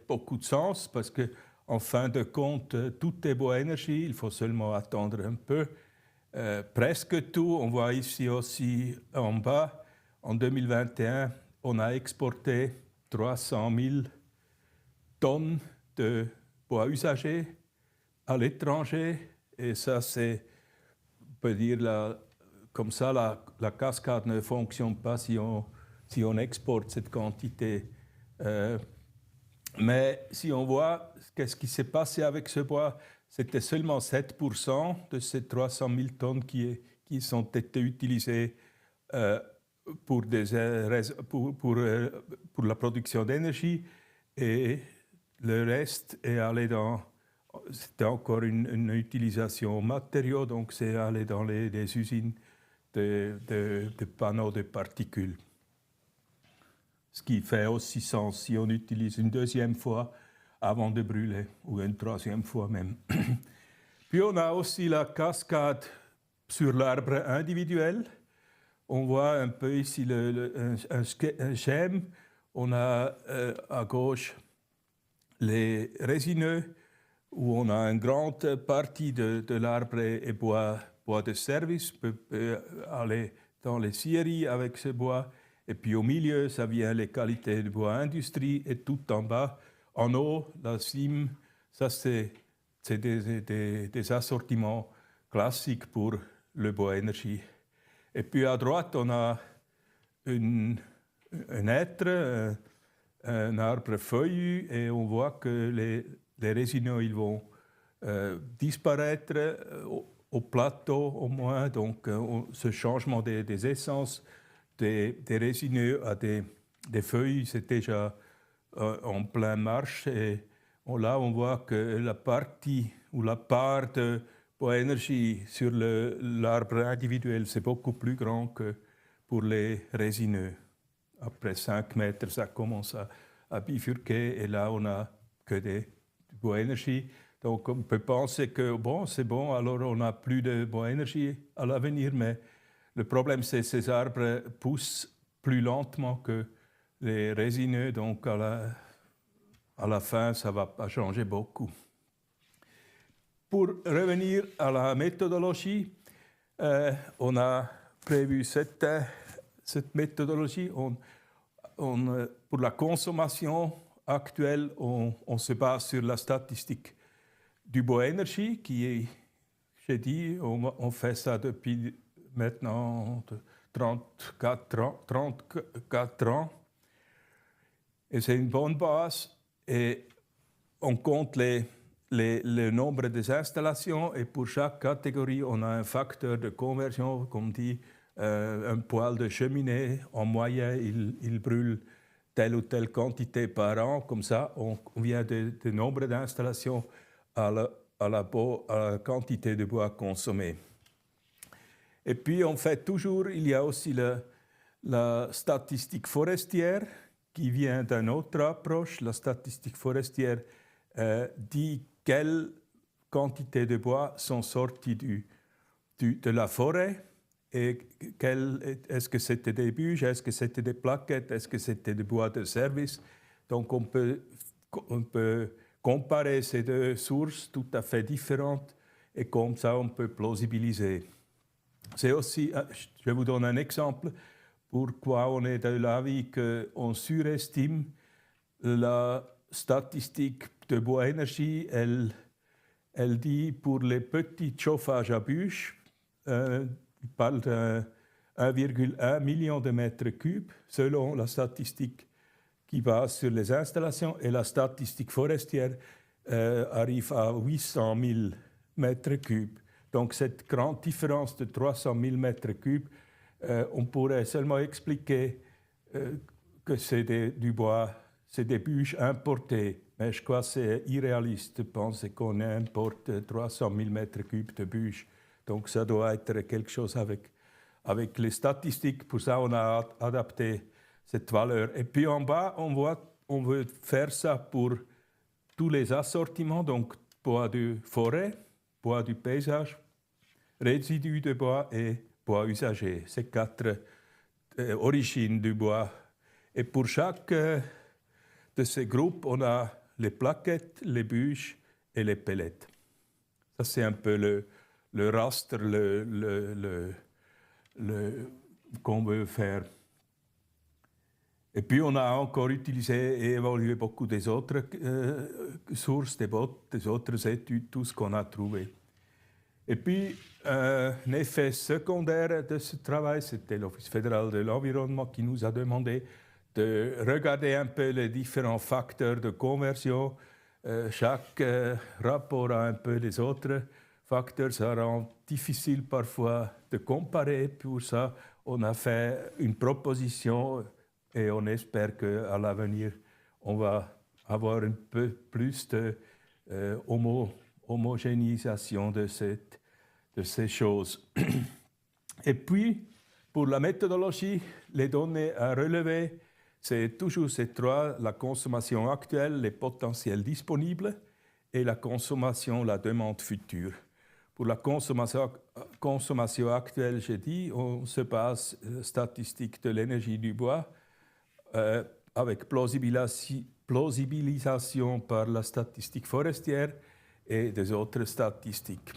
beaucoup de sens parce que en fin de compte, tout est bois énergie, il faut seulement attendre un peu. Presque tout, on voit ici aussi en bas, en 2021, on a exporté 300 000 tonnes de bois usagé à l'étranger. Et ça, c'est, on peut dire, comme ça, la cascade ne fonctionne pas si on exporte cette quantité. Mais si on voit qu'est-ce qui s'est passé avec ce bois, c'était seulement 7% de ces 300 000 tonnes qui ont été utilisées pour la production d'énergie, et le reste est allé c'était encore une utilisation matériaux, donc c'est allé dans les usines de panneaux de particules. Ce qui fait aussi sens si on utilise une deuxième fois avant de brûler, ou une troisième fois même. Puis on a aussi la cascade sur l'arbre individuel. On voit un peu ici un schème. On a à gauche les résineux, où on a une grande partie de l'arbre et bois de service, peut aller dans les scieries avec ce bois. Et puis au milieu, ça vient les qualités de bois industrie, et tout en bas, en haut, la cime, ça c'est des assortiments classiques pour le bois énergie. Et puis à droite, on a un hêtre, un arbre feuillu, et on voit que les résineux ils vont disparaître au plateau au moins. Donc ce changement des essences des résineux à des feuilles, c'est déjà en pleine marche. Et là, on voit que la partie ou la part de bois énergie sur l'arbre individuel, c'est beaucoup plus grand que pour les résineux. Après 5 mètres, ça commence à bifurquer, et là, on n'a que du bois énergie. Donc, on peut penser que bon, c'est bon, alors on n'a plus de bois énergie à l'avenir, mais le problème, c'est que ces arbres poussent plus lentement que les résineux, donc à la fin, ça ne va pas changer beaucoup. Pour revenir à la méthodologie, on a prévu cette méthodologie. Pour la consommation actuelle, on se base sur la statistique du bois énergie, qui est, j'ai dit, on fait ça depuis maintenant 34 ans. Et c'est une bonne base. Et on compte le nombre des installations, et pour chaque catégorie, on a un facteur de conversion, comme dit, un poêle de cheminée. En moyenne, il brûle telle ou telle quantité par an. Comme ça, on vient du nombre d'installations à la quantité de bois consommé. Et puis, on fait toujours, il y a aussi la statistique forestière qui vient d'une autre approche. La statistique forestière dit quelles quantités de bois sont sorties de la forêt, et est-ce que c'était des bûches, est-ce que c'était des plaquettes, est-ce que c'était des bois de service. Donc, on peut comparer ces deux sources tout à fait différentes, et comme ça, on peut plausibiliser. C'est aussi, je vous donne un exemple, pourquoi on est de l'avis qu'on surestime la statistique de bois énergie. Elle dit pour les petits chauffages à bûches, il parle de 1,1 million de mètres cubes selon la statistique qui base sur les installations, et la statistique forestière arrive à 800 000 mètres cubes Donc cette grande différence de 300 000 mètres cubes, on pourrait seulement expliquer que c'est du bois, c'est des bûches importées. Mais je crois que c'est irréaliste de penser qu'on importe 300 000 mètres cubes de bûches. Donc ça doit être quelque chose avec les statistiques. Pour ça, on a adapté cette valeur. Et puis en bas, on veut faire ça pour tous les assortiments, donc bois de forêt, bois du paysage, résidus de bois et bois usagé. Ces 4 origines du bois. Et pour chaque de ces groupes, on a les plaquettes, les bûches et les pellets. Ça, c'est un peu le raster qu'on veut faire. Et puis, on a encore utilisé et évalué beaucoup des autres sources, des autres études, tout ce qu'on a trouvé. Et puis, un effet secondaire de ce travail, c'était l'Office fédéral de l'environnement qui nous a demandé de regarder un peu les différents facteurs de conversion. Chaque rapport a un peu les autres facteurs. Ça rend difficile parfois de comparer. Pour ça, on a fait une proposition et on espère qu'à l'avenir, on va avoir un peu plus de homogénéisation de ces choses. Et puis, pour la méthodologie, les données à relever, c'est toujours ces 3, la consommation actuelle, les potentiels disponibles et la consommation, la demande future. Pour la consommation actuelle, j'ai dit, on se base statistique de l'énergie du bois avec plausibilisation par la statistique forestière et des autres statistiques.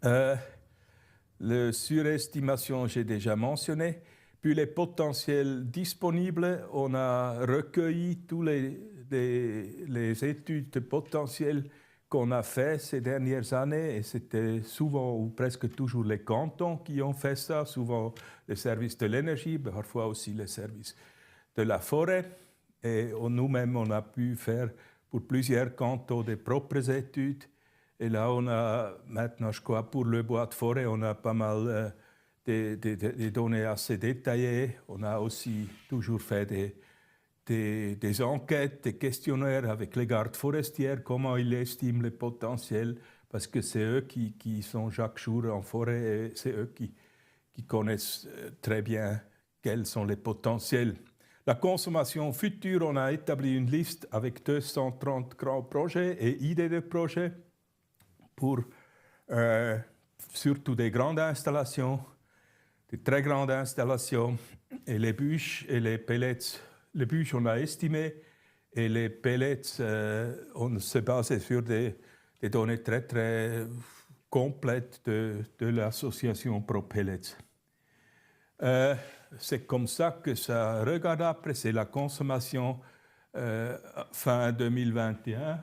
La surestimation, j'ai déjà mentionné. Puis les potentiels disponibles, on a recueilli tous les études de potentiel qu'on a fait ces dernières années, et c'était souvent ou presque toujours les cantons qui ont fait ça, souvent les services de l'énergie, parfois aussi les services de la forêt. Et nous-mêmes, on a pu faire pour plusieurs cantons des propres études. Et là, on a maintenant, je crois, pour le bois de forêt, on a pas mal des données assez détaillées. On a aussi toujours fait des enquêtes, des questionnaires avec les gardes forestières, comment ils estiment les potentiels, parce que c'est eux qui sont chaque jour en forêt et c'est eux qui connaissent très bien quels sont les potentiels. La consommation future, on a établi une liste avec 230 grands projets et idées de projets pour surtout des grandes installations, des très grandes installations, et les bûches et les pellets. Les bûches, on a estimé, et les pellets, on se basait sur des données très, très complètes de l'association ProPellets. C'est comme ça que ça regarde après, c'est la consommation fin 2021.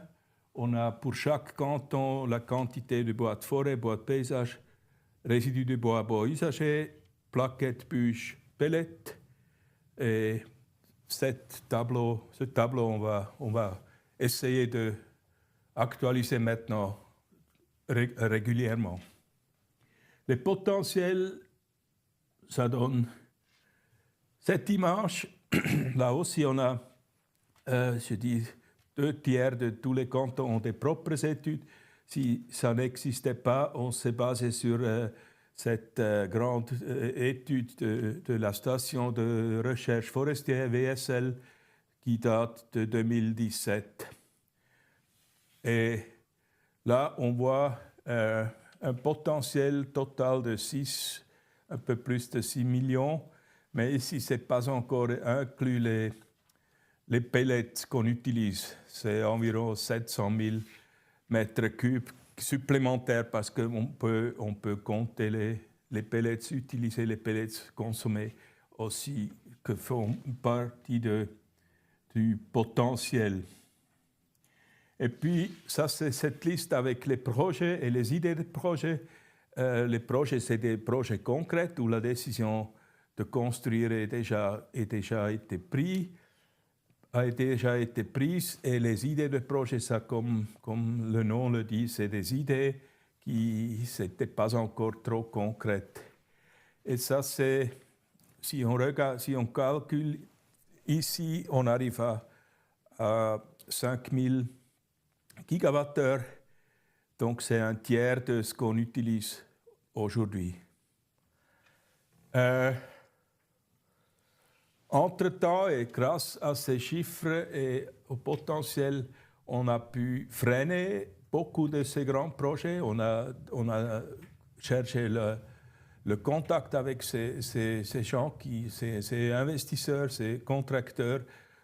On a pour chaque canton la quantité de bois de forêt, bois de paysage, résidus de bois, bois usagé, plaquettes, bûches, pellets. Et ce tableau, on va essayer d'actualiser maintenant régulièrement. Les potentiels, ça donne cette image. Là aussi, on a, je dis, 2/3 de tous les cantons ont des propres études. Si ça n'existait pas, on s'est basé sur cette grande étude de la station de recherche forestière VSL qui date de 2017. Et là, on voit un potentiel total de un peu plus de 6 millions, mais ici, ce n'est pas encore inclus les pellets qu'on utilise. C'est environ 700 000 mètres cubes supplémentaires parce qu'on peut compter les pellets, utiliser les pellets consommés aussi, que font partie du potentiel. Et puis, ça, c'est cette liste avec les projets et les idées de projets. Les projets, c'est des projets concrets où la décision de construire a déjà été prise, et les idées de projet, ça, comme le nom le dit, c'est des idées qui n'était pas encore trop concrète. Et ça, c'est, si on regarde, si on calcule ici, on arrive à 5000 gigawattheures. Donc, c'est un tiers de ce qu'on utilise aujourd'hui. Entre-temps, et grâce à ces chiffres et au potentiel, on a pu freiner beaucoup de ces grands projets. On a cherché le contact avec ces gens, ces investisseurs, ces contracteurs.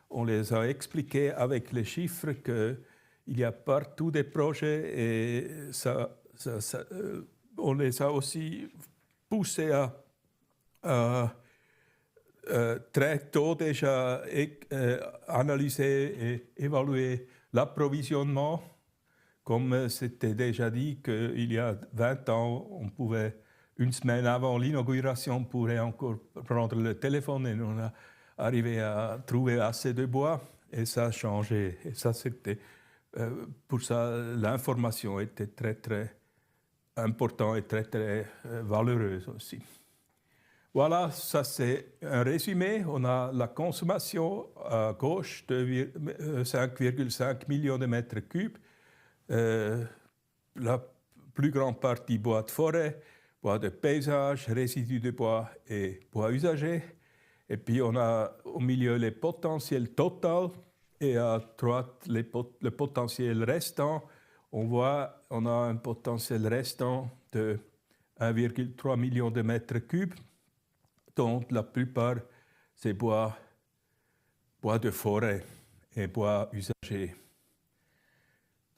On les a expliqués avec les chiffres qu'il y a partout des projets et on les a aussi poussés à très tôt déjà analyser et évaluer l'approvisionnement. Comme c'était déjà dit qu'il y a 20 ans, on pouvait, une semaine avant l'inauguration, on pourrait encore prendre le téléphone et on a arrivé à trouver assez de bois et ça a changé. Et ça, c'était, pour ça, l'information était très, très importante et très, très valeureuse aussi. Voilà, ça c'est un résumé. On a la consommation à gauche de 5,5 millions de mètres cubes. La plus grande partie bois de forêt, bois de paysage, résidus de bois et bois usagés. Et puis on a au milieu les potentiels total et à droite le potentiel restant. On a un potentiel restant de 1,3 million de mètres cubes, dont la plupart c'est bois de forêt et bois usagés.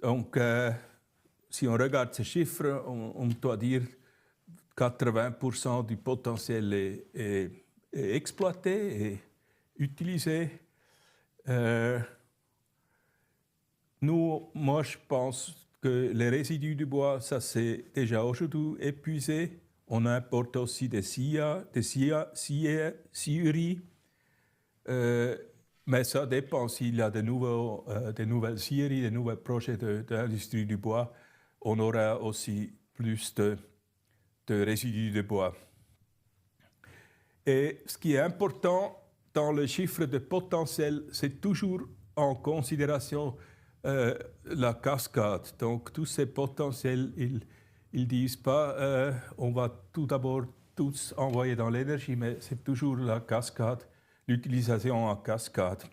Donc, si on regarde ces chiffres, on doit dire que 80% du potentiel est exploité et utilisé. Moi, je pense que les résidus du bois, ça c'est déjà aujourd'hui épuisé. On importe aussi des scieries. Mais ça dépend s'il y a des nouvelles scieries, des nouveaux projets d'industrie du bois. On aura aussi plus de résidus de bois. Et ce qui est important dans le chiffre de potentiel, c'est toujours en considération la cascade. Donc tous ces potentiels, ils disent pas on va tout d'abord tous envoyer dans l'énergie, mais c'est toujours la cascade, l'utilisation en cascade.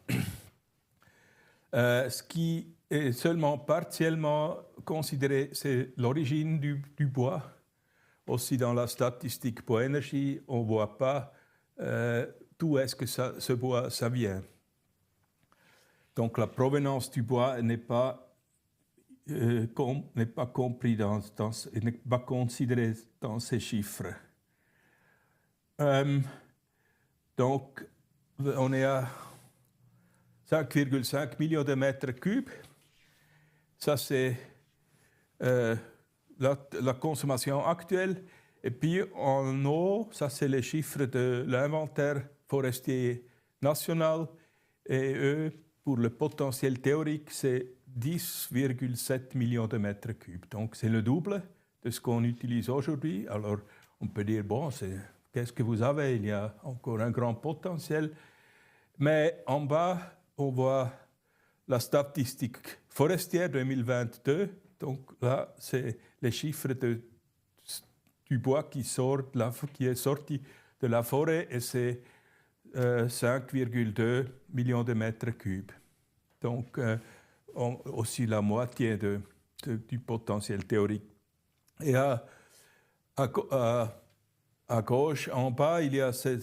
Ce qui est seulement partiellement considéré, c'est l'origine du bois. Aussi dans la statistique bois énergie, on ne voit pas d'où est-ce que ce bois ça vient. Donc la provenance du bois n'est pas compris n'est pas considérée dans ces chiffres. Donc on est à 5,5 millions de mètres cubes. Ça c'est la consommation actuelle. Et puis en eau, ça c'est les chiffres de l'inventaire forestier national. Et eux, pour le potentiel théorique, c'est 10,7 millions de mètres cubes. Donc c'est le double de ce qu'on utilise aujourd'hui. Alors on peut dire, bon, qu'est-ce que vous avez? Il y a encore un grand potentiel. Mais en bas, on voit la statistique forestière 2022. Donc là, c'est les chiffres du bois qui est sorti de la forêt et c'est 5,2 millions de mètres cubes. Donc aussi la moitié du potentiel théorique. Et à gauche, en bas, il y a ce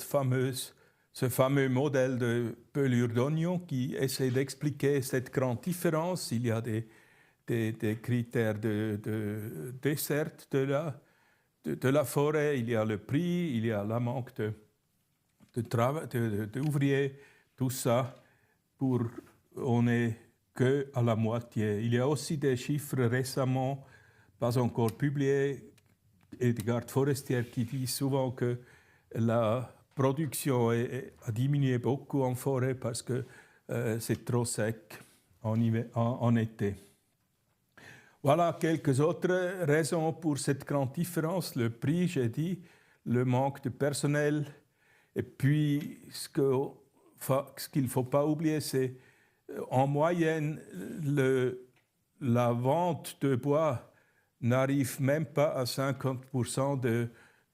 fameux modèle de pelure d'oignon qui essaie d'expliquer cette grande différence. Il y a des critères de dessert de la forêt, il y a le prix, il y a la manque d'ouvriers, tout ça, on n'est qu'à la moitié. Il y a aussi des chiffres récemment, pas encore publiés, et des gardes forestières qui disent souvent que la production a diminué beaucoup en forêt parce que c'est trop sec en été. Voilà quelques autres raisons pour cette grande différence. Le prix, j'ai dit, le manque de personnel. Et puis, ce qu'il ne faut pas oublier, c'est en moyenne, la vente de bois n'arrive même pas à 50%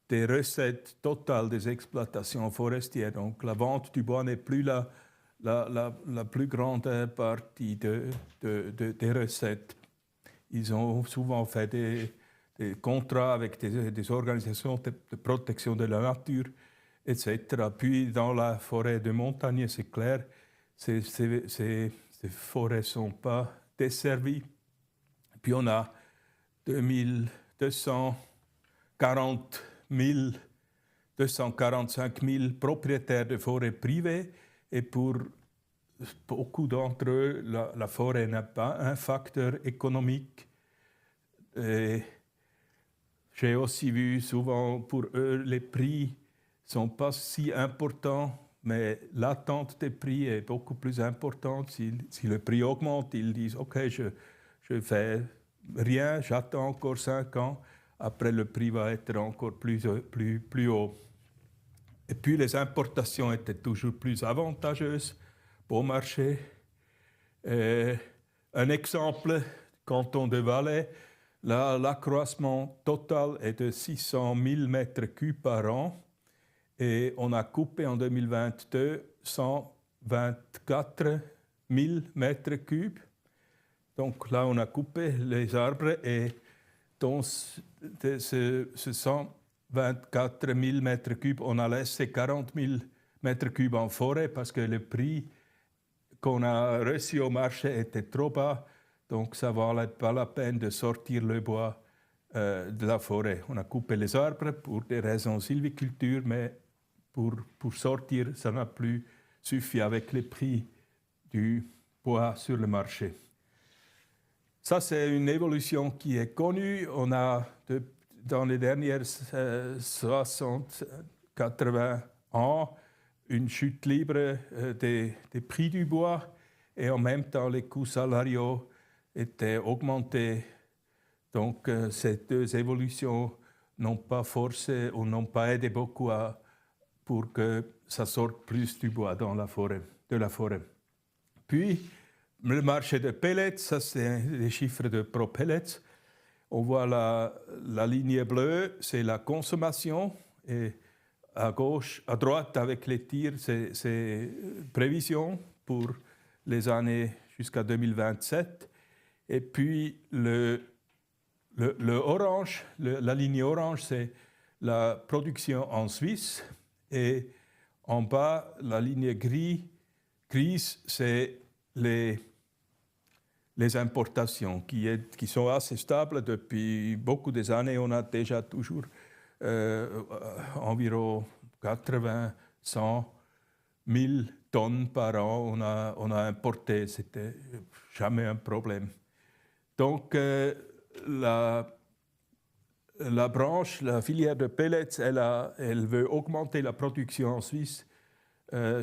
des recettes totales des exploitations forestières. Donc la vente du bois n'est plus la plus grande partie des recettes. Ils ont souvent fait des contrats avec des organisations de protection de la nature, etc. Puis dans la forêt de montagne, c'est clair, ces forêts ne sont pas desservies. Puis on a 245 000 propriétaires de forêts privées et pour beaucoup d'entre eux, la forêt n'est pas un facteur économique. Et j'ai aussi vu souvent pour eux, les prix ne sont pas si importants, mais l'attente des prix est beaucoup plus importante. Si le prix augmente, ils disent « OK, je fais rien, j'attends encore 5 ans, après le prix va être encore plus haut. » Et puis les importations étaient toujours plus avantageuses au marché. Un exemple, canton de Valais, l'accroissement total est de 600 000 mètres cubes par an et on a coupé en 2022 124 000 mètres cubes. Donc là, on a coupé les arbres et dans ce 124 000 mètres cubes, on a laissé 40 000 mètres cubes en forêt parce que le prix qu'on a reçu au marché était trop bas, donc ça ne valait pas la peine de sortir le bois de la forêt. On a coupé les arbres pour des raisons sylviculture, mais pour sortir, ça n'a plus suffi avec les prix du bois sur le marché. Ça, c'est une évolution qui est connue. On a, dans les dernières 60-80 ans, une chute libre des prix du bois et en même temps les coûts salariaux étaient augmentés. Donc ces deux évolutions n'ont pas forcé ou n'ont pas aidé beaucoup pour que ça sorte plus du bois de la forêt. Puis le marché de pellets, ça c'est les chiffres de ProPellets. On voit la ligne bleue, c'est la consommation et à droite, avec les tirs, c'est prévision pour les années jusqu'à 2027. Et puis, le orange, la ligne orange, c'est la production en Suisse. Et en bas, la ligne grise, c'est les importations qui sont assez stables depuis beaucoup des années. On a déjà toujours environ 80, 100 000 tonnes par an. On a importé, c'était jamais un problème. Donc la branche, la filière de pellets, elle veut augmenter la production en Suisse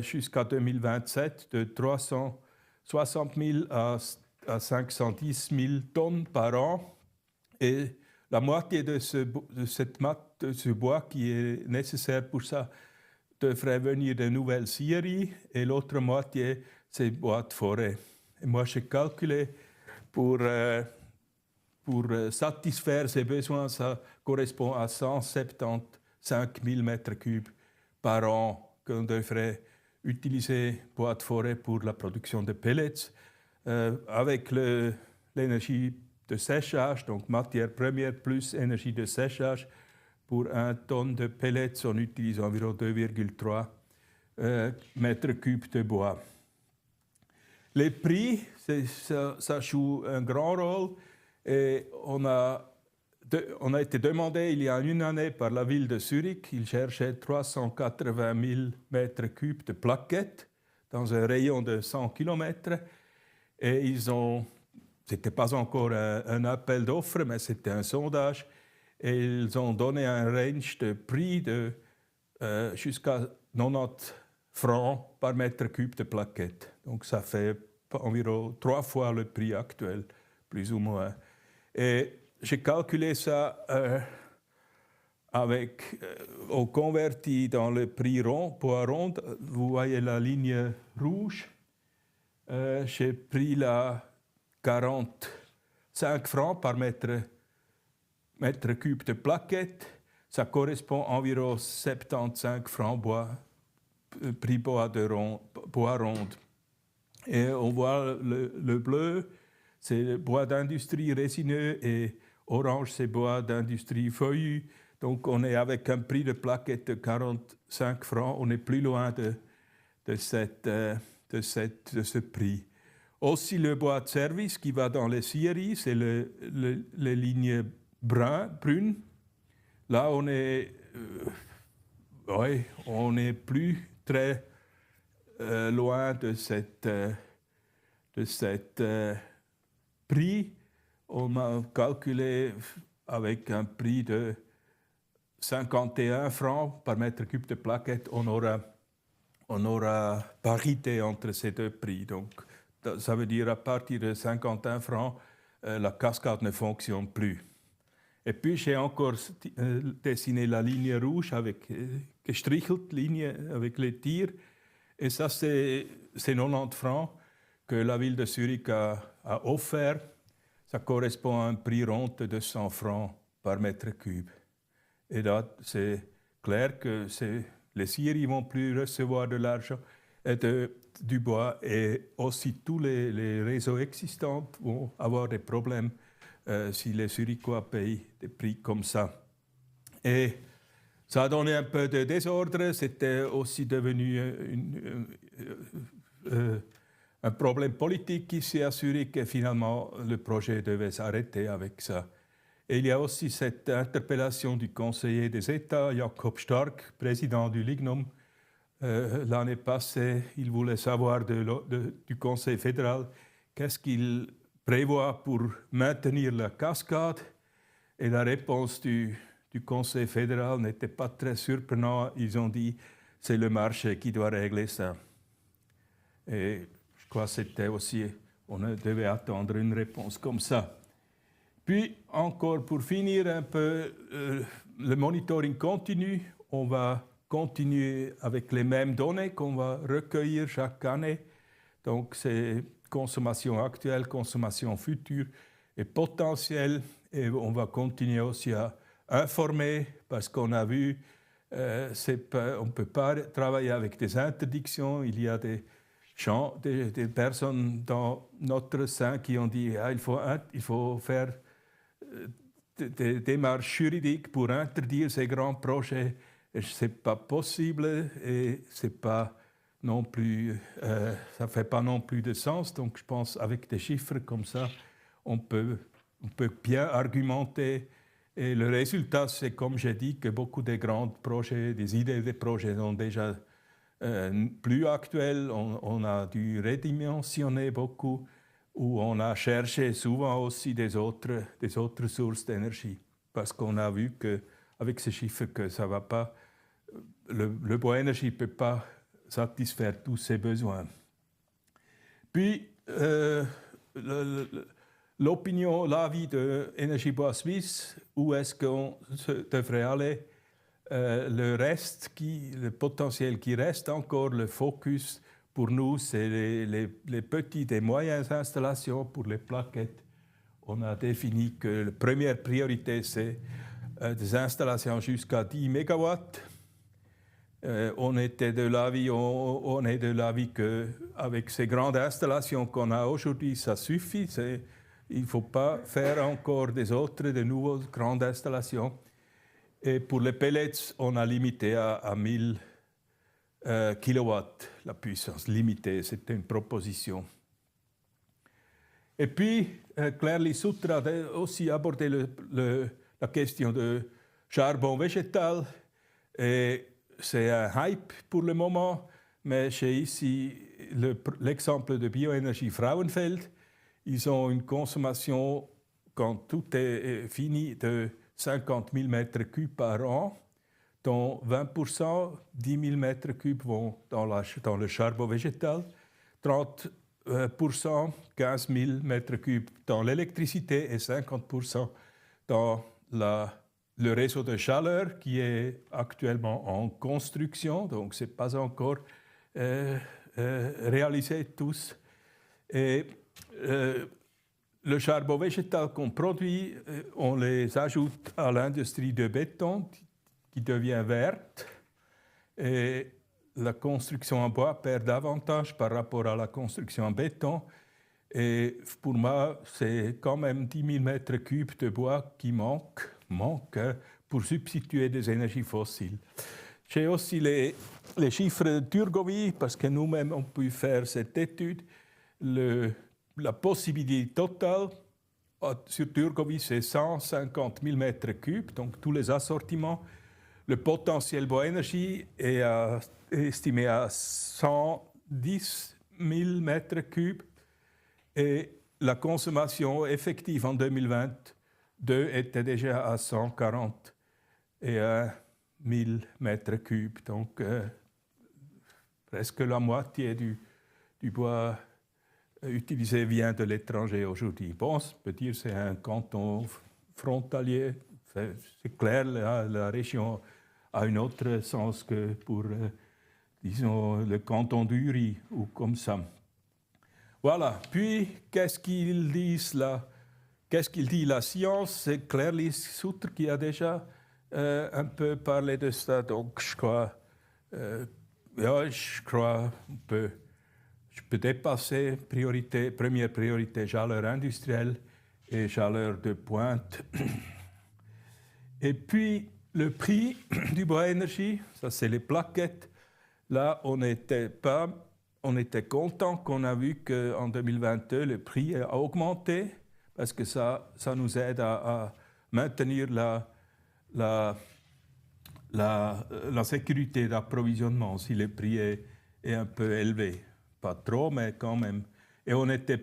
jusqu'à 2027 de 360 000 à 510 000 tonnes par an. Et la moitié de ce bois qui est nécessaire pour ça devrait venir de nouvelles scieries et l'autre moitié, c'est bois de forêt. Et moi, j'ai calculé pour satisfaire ces besoins, ça correspond à 175 000 mètres cubes par an qu'on devrait utiliser bois de forêt pour la production de pellets. Avec l'énergie de séchage, donc matière première plus énergie de séchage, pour 1 tonne de pellets, on utilise environ 2,3 mètres cubes de bois. Les prix, ça joue un grand rôle. Et on a été demandé il y a une année par la ville de Zurich. Ils cherchaient 380 000 mètres cubes de plaquettes dans un rayon de 100 km. Et ce n'était pas encore un appel d'offres, mais c'était un sondage. Et ils ont donné un range de prix de jusqu'à 90 francs par mètre cube de plaquettes. Donc ça fait environ 3 fois le prix actuel, plus ou moins. Et j'ai calculé ça on convertit dans le prix rond, poids rond. Vous voyez la ligne rouge. J'ai pris là 45 francs par mètre cube de plaquettes. Ça correspond à environ 75 francs prix bois ronde. Et on voit le bleu, c'est le bois d'industrie résineux, et orange, c'est bois d'industrie feuillu. Donc on est avec un prix de plaquette de 45 francs. On est plus loin de ce prix. Aussi le bois de service qui va dans les scieries, c'est les lignes brunes. Là, on est plus très loin de cette prix. On a calculé avec un prix de 51 francs par mètre cube de plaquette. On aura parité entre ces deux prix. Donc, ça veut dire à partir de 51 francs, la cascade ne fonctionne plus. Et puis, j'ai encore dessiné la ligne rouge avec gestrichelt ligne avec les tirs. Et ça, c'est 90 francs que la ville de Zurich a offert. Ça correspond à un prix rond de 200 francs par mètre cube. Et là, c'est clair que les scieries ne vont plus recevoir de l'argent et du bois, et aussi tous les réseaux existants vont avoir des problèmes si les Zurichois payent des prix comme ça. Et ça a donné un peu de désordre. C'était aussi devenu un problème politique ici à Zurich, et finalement le projet devait s'arrêter avec ça. Et il y a aussi cette interpellation du conseiller des États, Jakob Stark, président du Lignum. L'année passée, il voulait savoir du Conseil fédéral qu'est-ce qu'il prévoit pour maintenir la cascade. Et la réponse du Conseil fédéral n'était pas très surprenante. Ils ont dit c'est le marché qui doit régler ça. Et je crois que c'était aussi, on devait attendre une réponse comme ça. Puis, encore pour finir un peu, le monitoring continue. On va continuer avec les mêmes données qu'on va recueillir chaque année. Donc, c'est consommation actuelle, consommation future et potentielle. Et on va continuer aussi à informer, parce qu'on a vu, on ne peut pas travailler avec des interdictions. Il y a des personnes dans notre sein qui ont dit il faut faire des démarches juridiques pour interdire ces grands projets. Ce n'est pas possible, et c'est pas non plus, ça ne fait pas non plus de sens. Donc je pense qu'avec des chiffres comme ça, on peut bien argumenter. Et le résultat, c'est, comme j'ai dit, que beaucoup des grands projets, des idées des projets sont déjà plus actuelles. On a dû redimensionner beaucoup, où on a cherché souvent aussi des autres sources d'énergie, parce qu'on a vu qu'avec ces chiffres que ça ne va pas, le bois énergie ne peut pas satisfaire tous ses besoins. Puis, l'avis de Énergie Bois Suisse, où est-ce qu'on devrait aller, le potentiel qui reste encore, le focus pour nous, c'est les petites et moyennes installations pour les plaquettes. On a défini que la première priorité, c'est des installations jusqu'à 10 MW. On est de l'avis qu'avec ces grandes installations qu'on a aujourd'hui, ça suffit. Il ne faut pas faire encore de nouvelles grandes installations. Et pour les pellets, on a limité à 1000 kilowatts la puissance limitée. C'était une proposition. Et puis, Claire Lissoutre a aussi abordé la question de charbon végétal. Et c'est un hype pour le moment, mais j'ai ici l'exemple de Bioénergie Frauenfeld. Ils ont une consommation, quand tout est fini, de 50 000 mètres cubes par an, dont 20%, 10 000 mètres cubes vont dans le charbon végétal, 30 15 000 mètres cubes dans l'électricité et 50% dans le réseau de chaleur qui est actuellement en construction, donc ce n'est pas encore réalisé tous. Et le charbon végétal qu'on produit, on les ajoute à l'industrie de béton qui devient verte. Et la construction en bois perd davantage par rapport à la construction en béton. Et pour moi, c'est quand même 10 000 mètres cubes de bois qui manquent pour substituer des énergies fossiles. J'ai aussi les chiffres de Turgovie, parce que nous-mêmes, on peut faire cette étude. La possibilité totale sur Turgovie, c'est 150 000 mètres cubes, donc tous les assortiments. Le potentiel bois-énergie est estimé à 110 000 mètres cubes et la consommation effective en 2022 était déjà à 141 000 mètres cubes, donc presque la moitié du bois utilisé vient de l'étranger aujourd'hui. Bon, on peut dire que c'est un canton frontalier, c'est clair, la région a un autre sens que pour, disons, le canton d'Uri ou comme ça. Voilà. Puis, qu'est-ce qu'il dit la science? C'est Claire Lys-Soutre qui a déjà un peu parlé de ça. Donc, je crois je peux dépasser première priorité, chaleur industrielle et chaleur de pointe. Et puis, le prix du bois-énergie, ça c'est les plaquettes. Là, on était content qu'on a vu qu'en 2022, le prix a augmenté parce que ça nous aide à maintenir la sécurité d'approvisionnement si le prix est un peu élevé. Pas trop, mais quand même. Et on était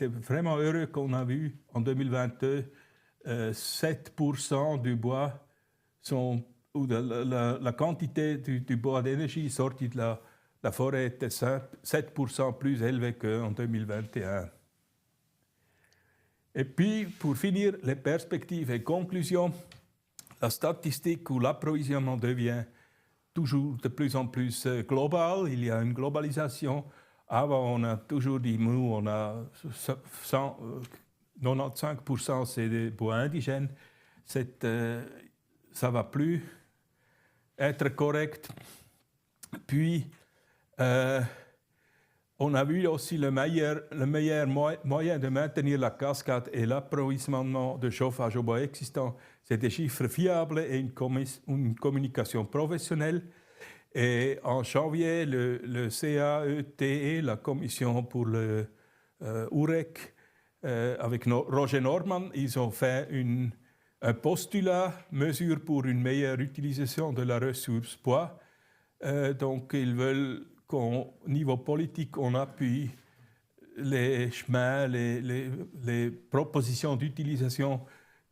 vraiment heureux qu'on a vu en 2022 7% du bois la quantité du bois d'énergie sorti de la forêt était 7% plus élevée qu'en 2021. Et puis, pour finir, les perspectives et conclusions, la statistique où l'approvisionnement devient toujours de plus en plus global. Il y a une globalisation. Avant, on a toujours dit, nous, on a 95% c'est des bois indigènes. Ça ne va plus être correct. Puis, on a vu aussi le meilleur moyen de maintenir la cascade et l'approvisionnement de chauffage au bois existant. C'est des chiffres fiables et une communication professionnelle. Et en janvier, le CAETE, la commission pour le UREC, avec Roger Norman, ils ont fait un postulat, mesure pour une meilleure utilisation de la ressource bois. Donc, ils veulent qu'au niveau politique, on appuie les chemins, les propositions d'utilisation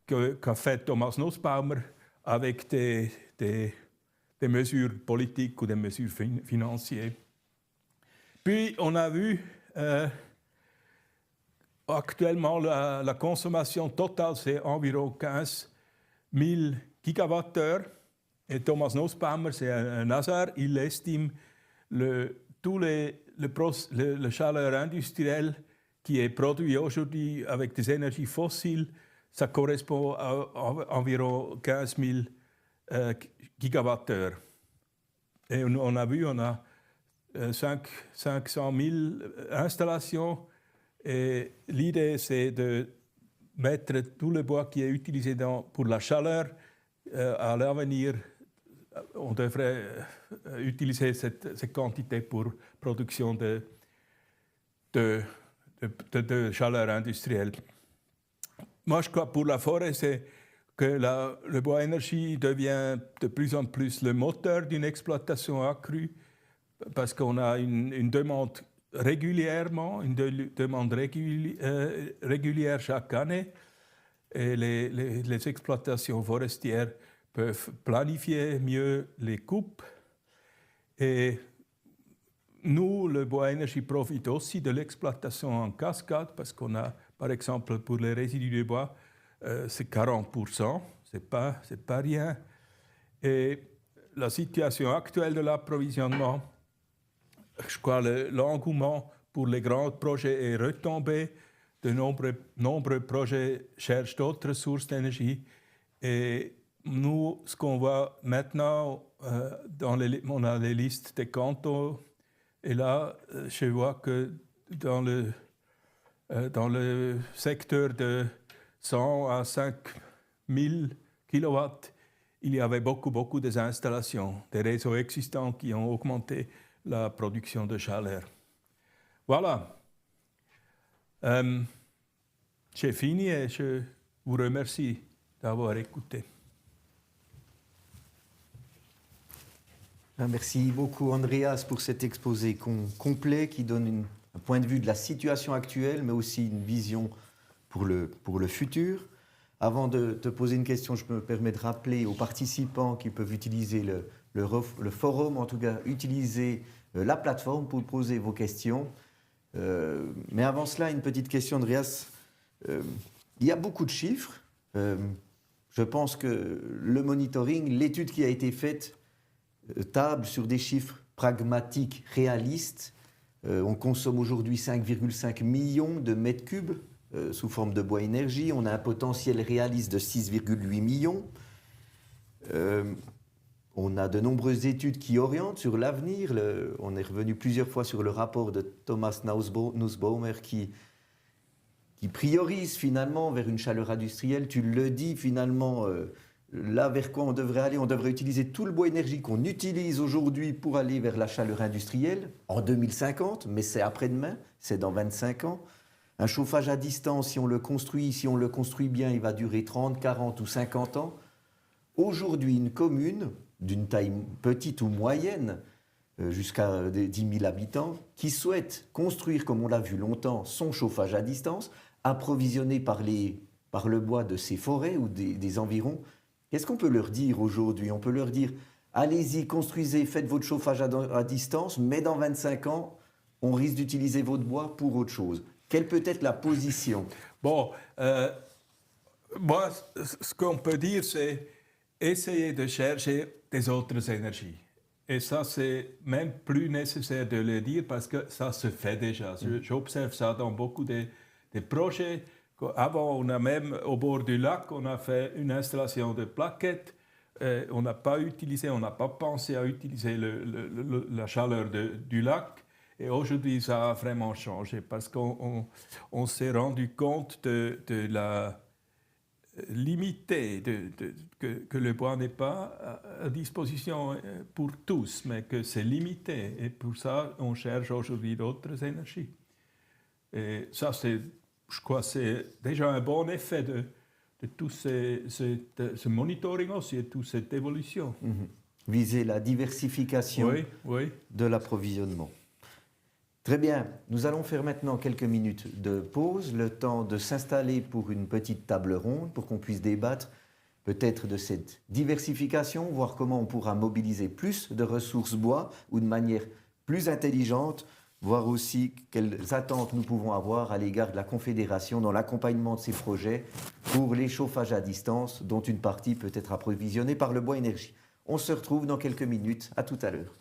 qu'a fait Thomas Nussbaumer avec des mesures politiques ou des mesures financières. Puis, on a vu actuellement la consommation totale, c'est environ 15 000 gigawattheures. Et Thomas Nussbaumer, c'est un hasard, il estime le chaleur industrielle qui est produit aujourd'hui avec des énergies fossiles, ça correspond à environ 15 000 gigawattheures. Et on a vu, on a 500 000 installations. Et l'idée, c'est de mettre tout le bois qui est utilisé pour la chaleur. À l'avenir, on devrait utiliser cette quantité pour production de chaleur industrielle. Moi, je crois pour la forêt, c'est que le bois-énergie devient de plus en plus le moteur d'une exploitation accrue parce qu'on a une demande régulièrement, régulière chaque année. Et les exploitations forestières peuvent planifier mieux les coupes. Et nous, le bois énergie profite aussi de l'exploitation en cascade parce qu'on a, par exemple, pour les résidus de bois, c'est 40%, c'est pas rien. Et la situation actuelle de l'approvisionnement, je crois que l'engouement pour les grands projets est retombé. De nombreux projets cherchent d'autres sources d'énergie. Et nous, ce qu'on voit maintenant, on a les listes des cantons. Et là, je vois que dans le secteur de 100 à 5000 kilowatts, il y avait beaucoup d'installations, des réseaux existants qui ont augmenté la production de chaleur. Voilà. J'ai fini et je vous remercie d'avoir écouté. Merci beaucoup Andreas pour cet exposé complet qui donne un point de vue de la situation actuelle, mais aussi une vision pour le futur. Avant de te poser une question, je me permets de rappeler aux participants qui peuvent utiliser le forum, en tout cas utiliser la plateforme pour poser vos questions. Mais avant cela, une petite question, Andreas. Il y a beaucoup de chiffres. Je pense que le monitoring, l'étude qui a été faite, table sur des chiffres pragmatiques, réalistes. On consomme aujourd'hui 5,5 millions de mètres cubes sous forme de bois énergie. On a un potentiel réaliste de 6,8 millions. On a de nombreuses études qui orientent sur l'avenir. On est revenu plusieurs fois sur le rapport de Thomas Nussbaumer qui priorise finalement vers une chaleur industrielle. Tu le dis finalement, là vers quoi on devrait aller. On devrait utiliser tout le bois énergie qu'on utilise aujourd'hui pour aller vers la chaleur industrielle en 2050, mais c'est après-demain, c'est dans 25 ans. Un chauffage à distance, si on le construit bien, il va durer 30, 40 ou 50 ans. Aujourd'hui, une commune d'une taille petite ou moyenne, jusqu'à 10 000 habitants, qui souhaite construire, comme on l'a vu longtemps, son chauffage à distance, approvisionné par le bois de ses forêts ou des environs. Qu'est-ce qu'on peut leur dire aujourd'hui? On peut leur dire, allez-y, construisez, faites votre chauffage à distance, mais dans 25 ans, on risque d'utiliser votre bois pour autre chose. Quelle peut être la position? Bon, moi, ce qu'on peut dire, c'est essayer de chercher des autres énergies. Et ça, c'est même plus nécessaire de le dire parce que ça se fait déjà. J'observe ça dans beaucoup des projets. Avant, on a même au bord du lac, on a fait une installation de plaquettes. On n'a pas pensé à utiliser la chaleur du lac. Et aujourd'hui, ça a vraiment changé parce qu'on s'est rendu compte de la limitée, que le bois n'est pas à disposition pour tous, mais que c'est limité. Et pour ça, on cherche aujourd'hui d'autres énergies. Et ça, je crois que c'est déjà un bon effet de tout ce monitoring aussi et toute cette évolution. Viser la diversification de l'approvisionnement. Très bien, nous allons faire maintenant quelques minutes de pause, le temps de s'installer pour une petite table ronde, pour qu'on puisse débattre peut-être de cette diversification, voir comment on pourra mobiliser plus de ressources bois ou de manière plus intelligente, voir aussi quelles attentes nous pouvons avoir à l'égard de la Confédération dans l'accompagnement de ces projets pour les chauffages à distance, dont une partie peut être approvisionnée par le bois énergie. On se retrouve dans quelques minutes, à tout à l'heure.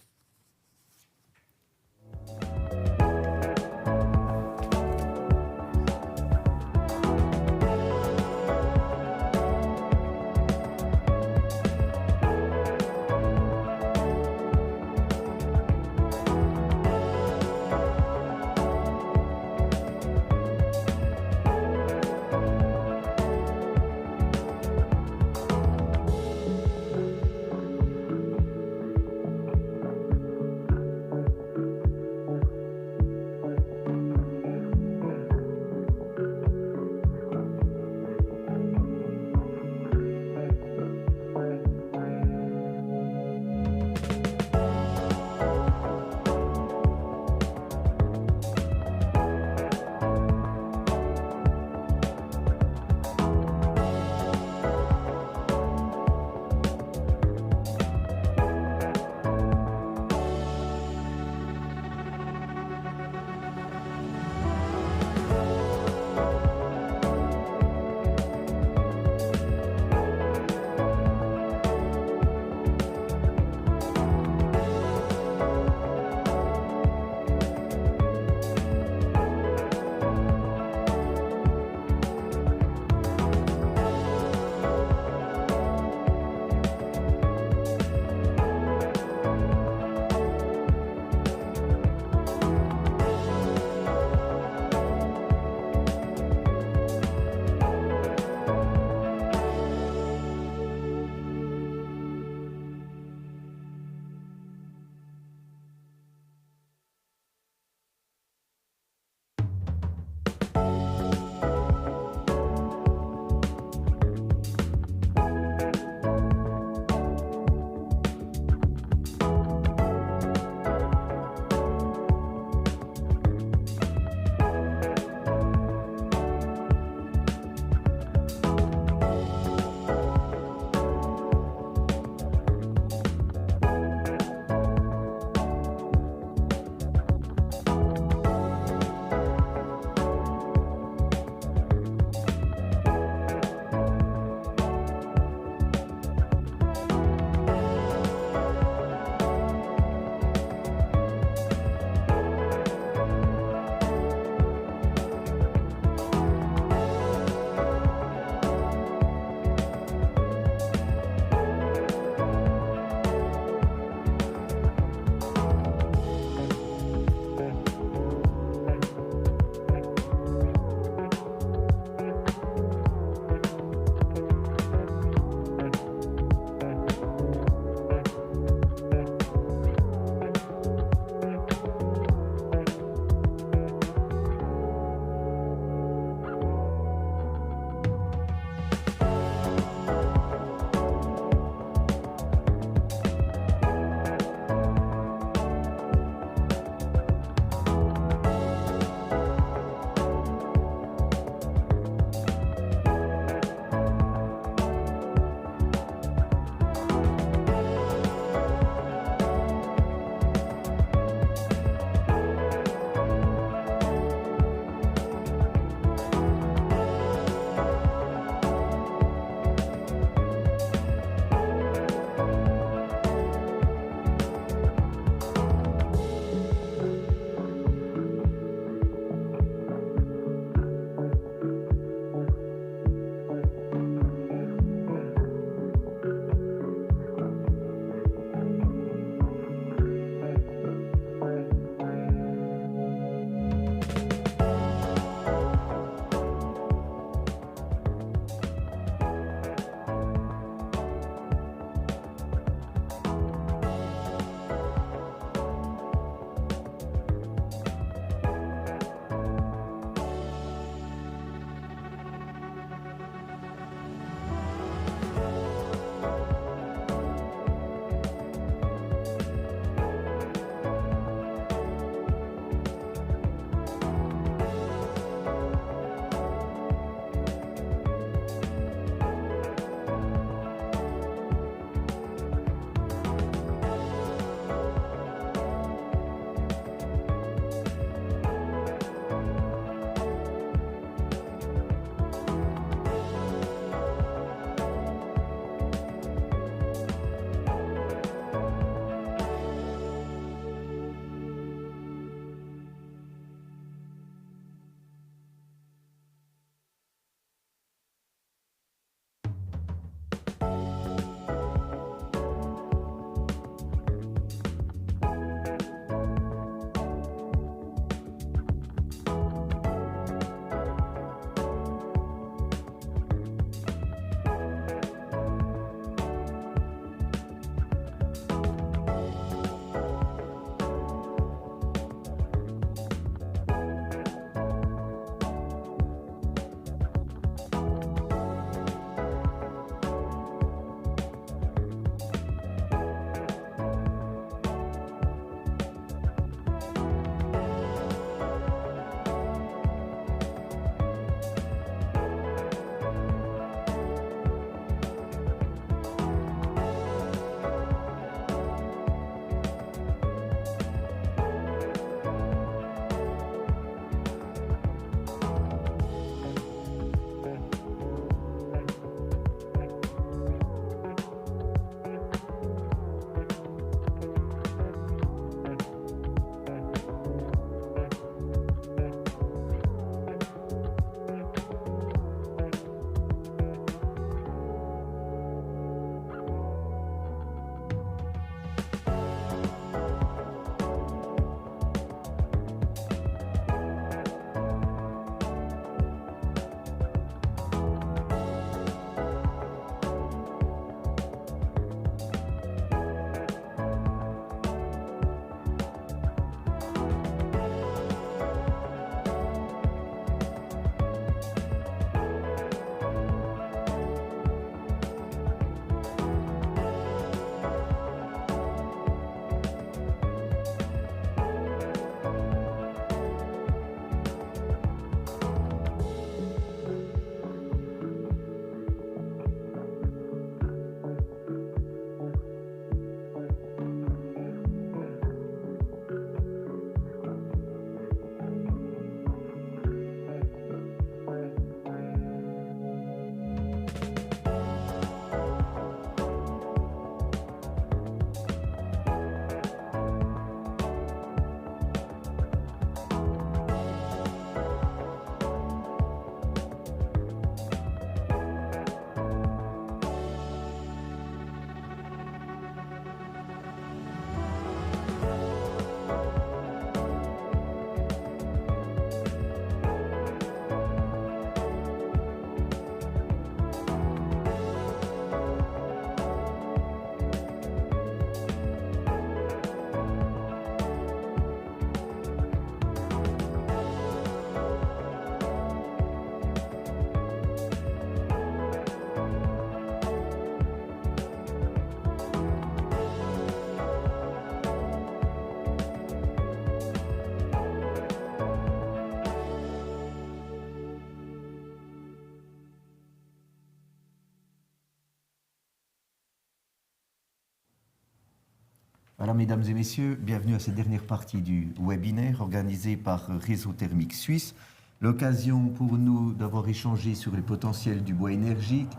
Alors, mesdames et messieurs, bienvenue à cette dernière partie du webinaire organisé par Réseau Thermique Suisse. L'occasion pour nous d'avoir échangé sur les potentiels du bois énergique,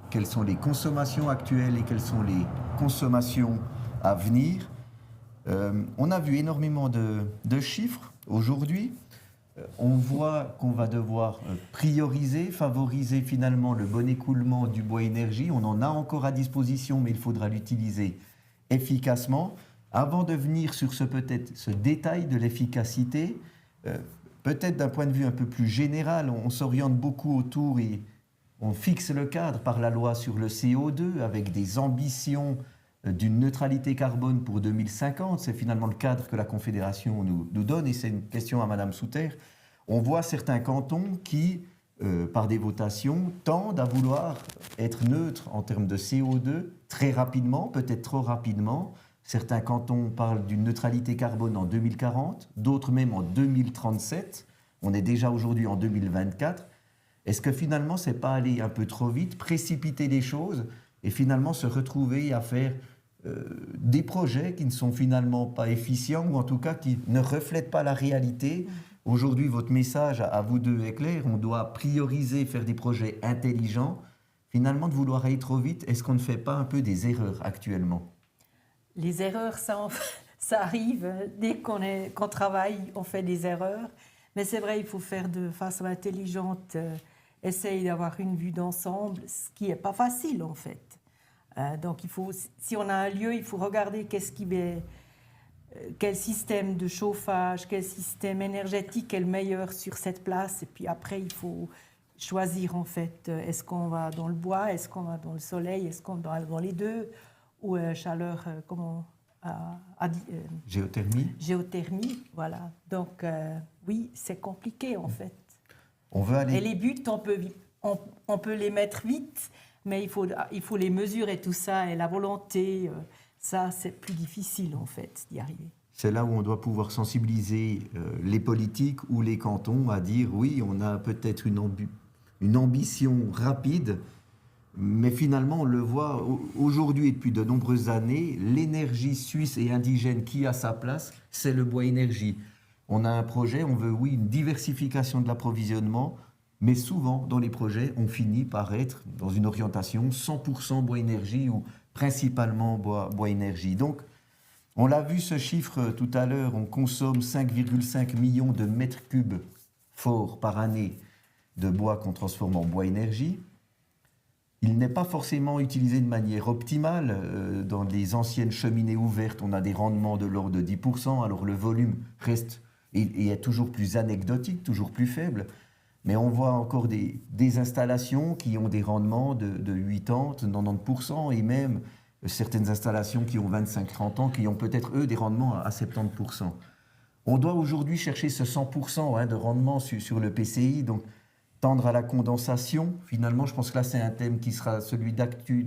quelles sont les consommations actuelles et quelles sont les consommations à venir. On a vu énormément de chiffres aujourd'hui. On voit qu'on va devoir prioriser, favoriser finalement le bon écoulement du bois énergie. On en a encore à disposition, mais il faudra l'utiliser efficacement. Avant de venir sur ce détail de l'efficacité, peut-être d'un point de vue un peu plus général, on s'oriente beaucoup autour et on fixe le cadre par la loi sur le CO2 avec des ambitions d'une neutralité carbone pour 2050. C'est finalement le cadre que la Confédération nous donne et c'est une question à Madame Souter. On voit certains cantons qui, par des votations, tendent à vouloir être neutres en termes de CO2 très rapidement, peut-être trop rapidement. Certains cantons parlent d'une neutralité carbone en 2040, d'autres même en 2037. On est déjà aujourd'hui en 2024. Est-ce que finalement, ce n'est pas aller un peu trop vite, précipiter les choses et finalement se retrouver à faire des projets qui ne sont finalement pas efficients ou en tout cas qui ne reflètent pas la réalité? Aujourd'hui, votre message à vous deux est clair. On doit prioriser, faire des projets intelligents. Finalement, de vouloir aller trop vite, est-ce qu'on ne fait pas un peu des erreurs actuellement? Les erreurs, ça arrive. Dès qu'on travaille, on fait des erreurs. Mais c'est vrai, il faut faire de façon intelligente, essayer d'avoir une vue d'ensemble, ce qui n'est pas facile en fait. Donc, si on a un lieu, il faut regarder quel système de chauffage, quel système énergétique est le meilleur sur cette place. Et puis après, il faut choisir en fait, est-ce qu'on va dans le bois, est-ce qu'on va dans le soleil, est-ce qu'on va dans les deux, ou chaleur, Géothermie. Géothermie, voilà. Donc, oui, c'est compliqué, en fait. On veut aller... Et les buts, on peut les mettre vite, mais il faut les mesurer, tout ça, et la volonté, ça, c'est plus difficile, en fait, d'y arriver. C'est là où on doit pouvoir sensibiliser les politiques ou les cantons à dire, oui, on a peut-être une ambition rapide, mais finalement, on le voit aujourd'hui et depuis de nombreuses années, l'énergie suisse et indigène qui a sa place, c'est le bois énergie. On a un projet, on veut, oui, une diversification de l'approvisionnement, mais souvent, dans les projets, on finit par être dans une orientation 100% bois énergie ou principalement bois énergie. Donc, on l'a vu ce chiffre tout à l'heure, on consomme 5,5 millions de mètres cubes forts par année de bois qu'on transforme en bois énergie. Il n'est pas forcément utilisé de manière optimale. Dans les anciennes cheminées ouvertes, on a des rendements de l'ordre de 10%, alors le volume reste et est toujours plus anecdotique, toujours plus faible. Mais on voit encore des installations qui ont des rendements de 80, 90%, et même certaines installations qui ont 25-30 ans, qui ont peut-être, eux, des rendements à 70%. On doit aujourd'hui chercher ce 100% de rendement sur le PCI, donc tendre à la condensation. Finalement, je pense que là, c'est un thème qui sera celui d'actu,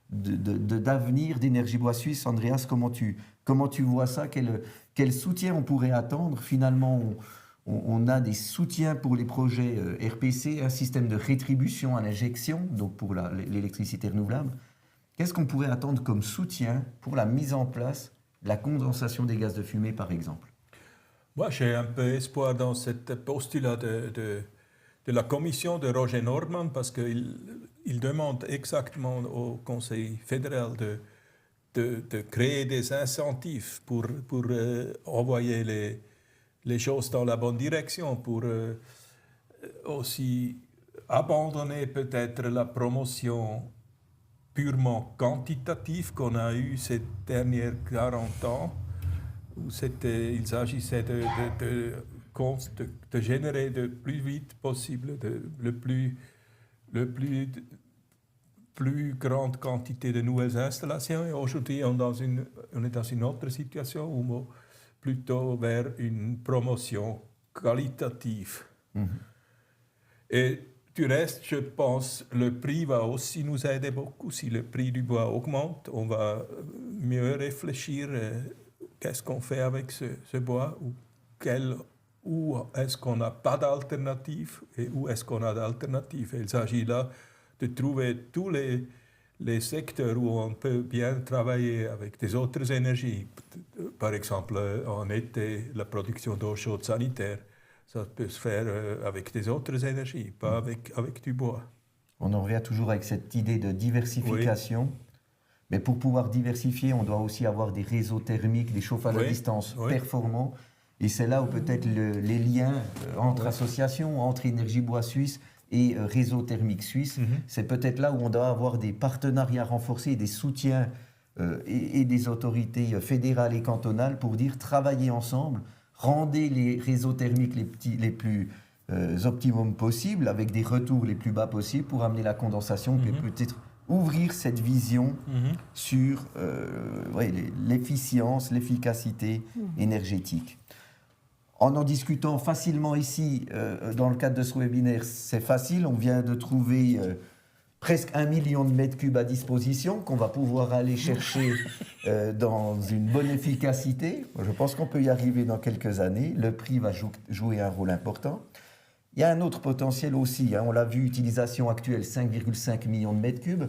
d'avenir d'Énergie Bois Suisse. Andreas, comment tu vois ça? Quel soutien on pourrait attendre? Finalement, on a des soutiens pour les projets RPC, un système de rétribution à l'injection, donc pour l'électricité renouvelable. Qu'est-ce qu'on pourrait attendre comme soutien pour la mise en place de la condensation des gaz de fumée, par exemple? Moi, j'ai un peu espoir dans ce postulat de la commission de Roger Nordmann, parce qu'il demande exactement au Conseil fédéral de créer des incentives pour envoyer les choses dans la bonne direction, pour aussi abandonner peut-être la promotion purement quantitative qu'on a eue ces dernières 40 ans, où il s'agissait de générer le plus vite possible le plus grande quantité de nouvelles installations. Et aujourd'hui, on est dans une autre situation où plutôt vers une promotion qualitative. Et du reste, je pense que le prix va aussi nous aider beaucoup. Si le prix du bois augmente, on va mieux réfléchir qu'est-ce qu'on fait avec ce bois, où est-ce qu'on n'a pas d'alternative et où est-ce qu'on a d'alternative. Il s'agit là de trouver tous les secteurs où on peut bien travailler avec des autres énergies. Par exemple, en été, la production d'eau chaude sanitaire, ça peut se faire avec des autres énergies, pas avec du bois. On en revient toujours avec cette idée de diversification. Oui. Mais pour pouvoir diversifier, on doit aussi avoir des réseaux thermiques, des chauffages à distance performants. Et c'est là où peut-être les liens entre associations, entre Énergie Bois Suisse et Réseau Thermique Suisse, c'est peut-être là où on doit avoir des partenariats renforcés, des soutiens et des autorités fédérales et cantonales pour dire travailler ensemble, rendez les réseaux thermiques les plus optimum possibles, avec des retours les plus bas possibles pour amener la condensation, puis peut-être ouvrir cette vision sur l'efficience, l'efficacité énergétique. En discutant facilement ici, dans le cadre de ce webinaire, c'est facile. On vient de trouver presque 1 million de mètres cubes à disposition qu'on va pouvoir aller chercher dans une bonne efficacité. Je pense qu'on peut y arriver dans quelques années. Le prix va jouer un rôle important. Il y a un autre potentiel aussi. On l'a vu, utilisation actuelle, 5,5 millions de mètres cubes.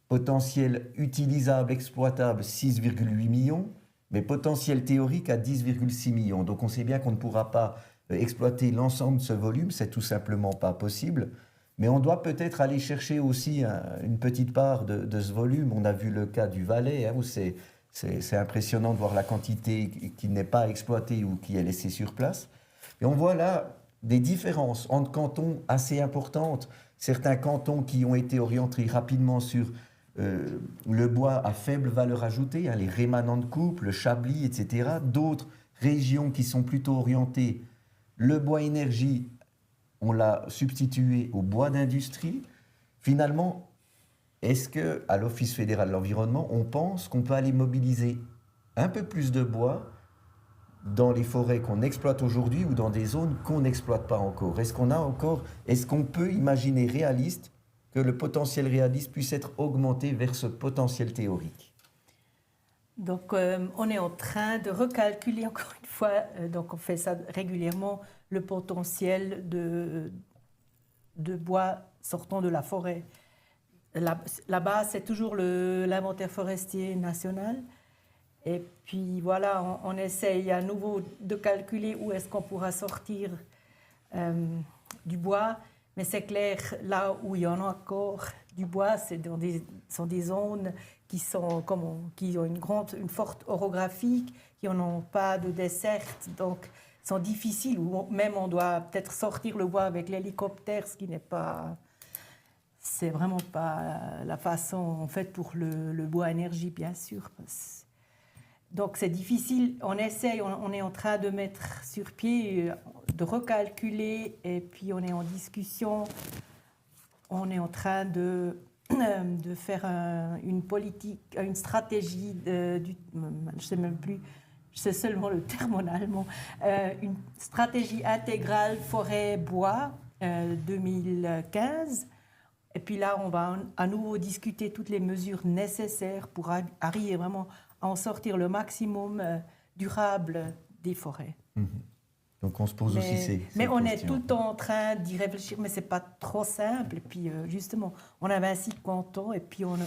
Potentiel utilisable, exploitable, 6,8 millions. Mais potentiel théorique à 10,6 millions. Donc on sait bien qu'on ne pourra pas exploiter l'ensemble de ce volume, c'est tout simplement pas possible. Mais on doit peut-être aller chercher aussi une petite part de ce volume. On a vu le cas du Valais, où c'est impressionnant de voir la quantité qui n'est pas exploitée ou qui est laissée sur place. Et on voit là des différences entre cantons assez importantes. Certains cantons qui ont été orientés rapidement sur le bois à faible valeur ajoutée, les rémanents de coupe, le chablis, etc. D'autres régions qui sont plutôt orientées, le bois énergie, on l'a substitué au bois d'industrie. Finalement, est-ce qu'à l'Office fédéral de l'environnement, on pense qu'on peut aller mobiliser un peu plus de bois dans les forêts qu'on exploite aujourd'hui ou dans des zones qu'on n'exploite pas encore? Est-ce qu'on peut imaginer réaliste que le potentiel réaliste puisse être augmenté vers ce potentiel théorique? Donc, on est en train de recalculer encore une fois, donc on fait ça régulièrement, le potentiel de bois sortant de la forêt. La base, c'est toujours l'inventaire forestier national. Et puis voilà, on essaye à nouveau de calculer où est-ce qu'on pourra sortir du bois. Mais c'est clair, là où il y en a encore du bois, sont des zones qui ont une forte orographie, qui n'ont pas de desserte, donc sont difficiles, ou même on doit peut-être sortir le bois avec l'hélicoptère, ce qui n'est pas... C'est vraiment pas la façon, en fait, pour le bois énergie, bien sûr. Donc c'est difficile, on essaye, on est en train de mettre sur pied, de recalculer, et puis on est en discussion, on est en train de faire une politique, une stratégie, je ne sais même plus, je sais seulement le terme en allemand, une stratégie intégrale forêt-bois 2015. Et puis là, on va à nouveau discuter toutes les mesures nécessaires pour arriver vraiment à en sortir le maximum durable des forêts. Donc on se pose aussi ces mais on questions. est tout le temps en train d'y réfléchir, mais ce n'est pas trop simple. Et puis justement, on a 26 cantons et puis on ne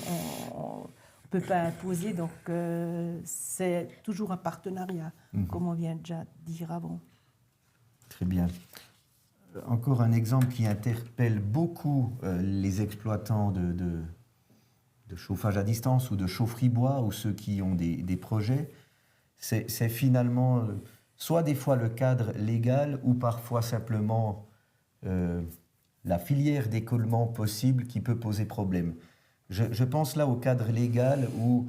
peut pas imposer. Donc c'est toujours un partenariat, comme on vient déjà de dire avant. Très bien. Encore un exemple qui interpelle beaucoup les exploitants de chauffage à distance ou de chaufferie bois ou ceux qui ont des projets, c'est finalement soit des fois le cadre légal ou parfois simplement la filière d'écoulement possible qui peut poser problème. Je pense là au cadre légal où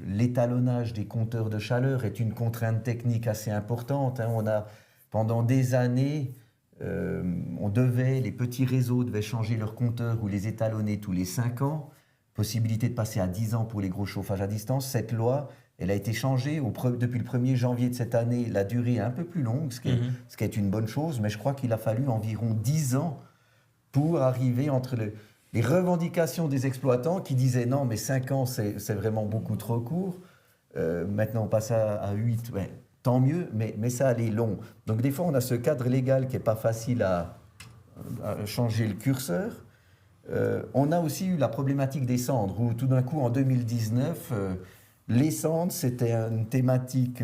l'étalonnage des compteurs de chaleur est une contrainte technique assez importante. On a pendant des années, les petits réseaux devaient changer leurs compteurs ou les étalonner tous les 5 ans. Possibilité de passer à 10 ans pour les gros chauffages à distance. Cette loi, elle a été changée. Depuis le 1er janvier de cette année, la durée est un peu plus longue, ce qui est une bonne chose. Mais je crois qu'il a fallu environ 10 ans pour arriver entre les revendications des exploitants qui disaient non, mais 5 ans, c'est vraiment beaucoup trop court. Maintenant, on passe à 8. Ouais. Tant mieux, mais ça allait long. Donc des fois, on a ce cadre légal qui n'est pas facile à changer le curseur. On a aussi eu la problématique des cendres, où tout d'un coup, en 2019, les cendres, c'était une thématique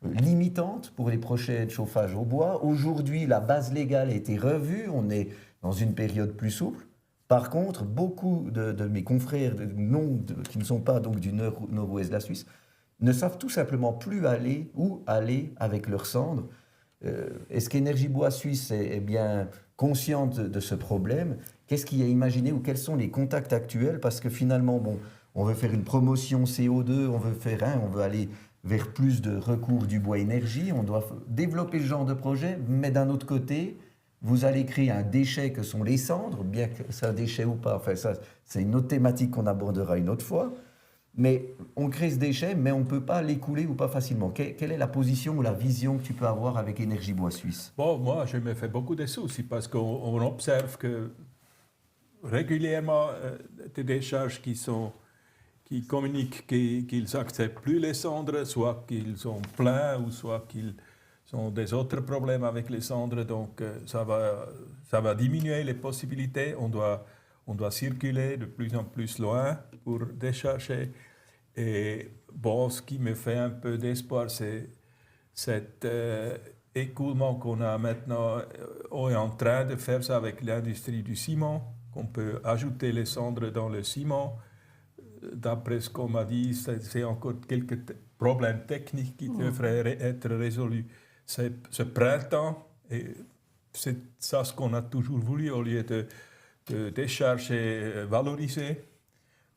limitante pour les projets de chauffage au bois. Aujourd'hui, la base légale a été revue, on est dans une période plus souple. Par contre, beaucoup de mes confrères qui ne sont pas donc du nord-ouest de la Suisse ne savent tout simplement plus où aller avec leurs cendres. Est-ce qu'Énergie Bois Suisse est bien consciente de ce problème? Qu'est-ce qui est imaginé ou quels sont les contacts actuels? Parce que finalement, bon, on veut faire une promotion CO2, on veut aller vers plus de recours du bois énergie, on doit développer ce genre de projet, mais d'un autre côté, vous allez créer un déchet que sont les cendres, bien que c'est un déchet ou pas, enfin ça, c'est une autre thématique qu'on abordera une autre fois, mais on crée ce déchet, mais on ne peut pas l'écouler ou pas facilement. Quelle est la position ou la vision que tu peux avoir avec Énergie Bois Suisse? Bon, moi, je me fais beaucoup de soucis parce qu'on observe que régulièrement, des décharges qui communiquent qu'ils n'acceptent plus les cendres, soit qu'ils sont pleins ou soit qu'ils ont des autres problèmes avec les cendres. Donc, ça va diminuer les possibilités. On doit circuler de plus en plus loin pour décharger. Et bon, ce qui me fait un peu d'espoir, c'est cet écoulement qu'on a maintenant. On est en train de faire ça avec l'industrie du ciment, qu'on peut ajouter les cendres dans le ciment. D'après ce qu'on m'a dit, c'est encore quelques problèmes techniques qui devraient être résolus ce printemps. Et c'est ça ce qu'on a toujours voulu, au lieu de décharger, valoriser.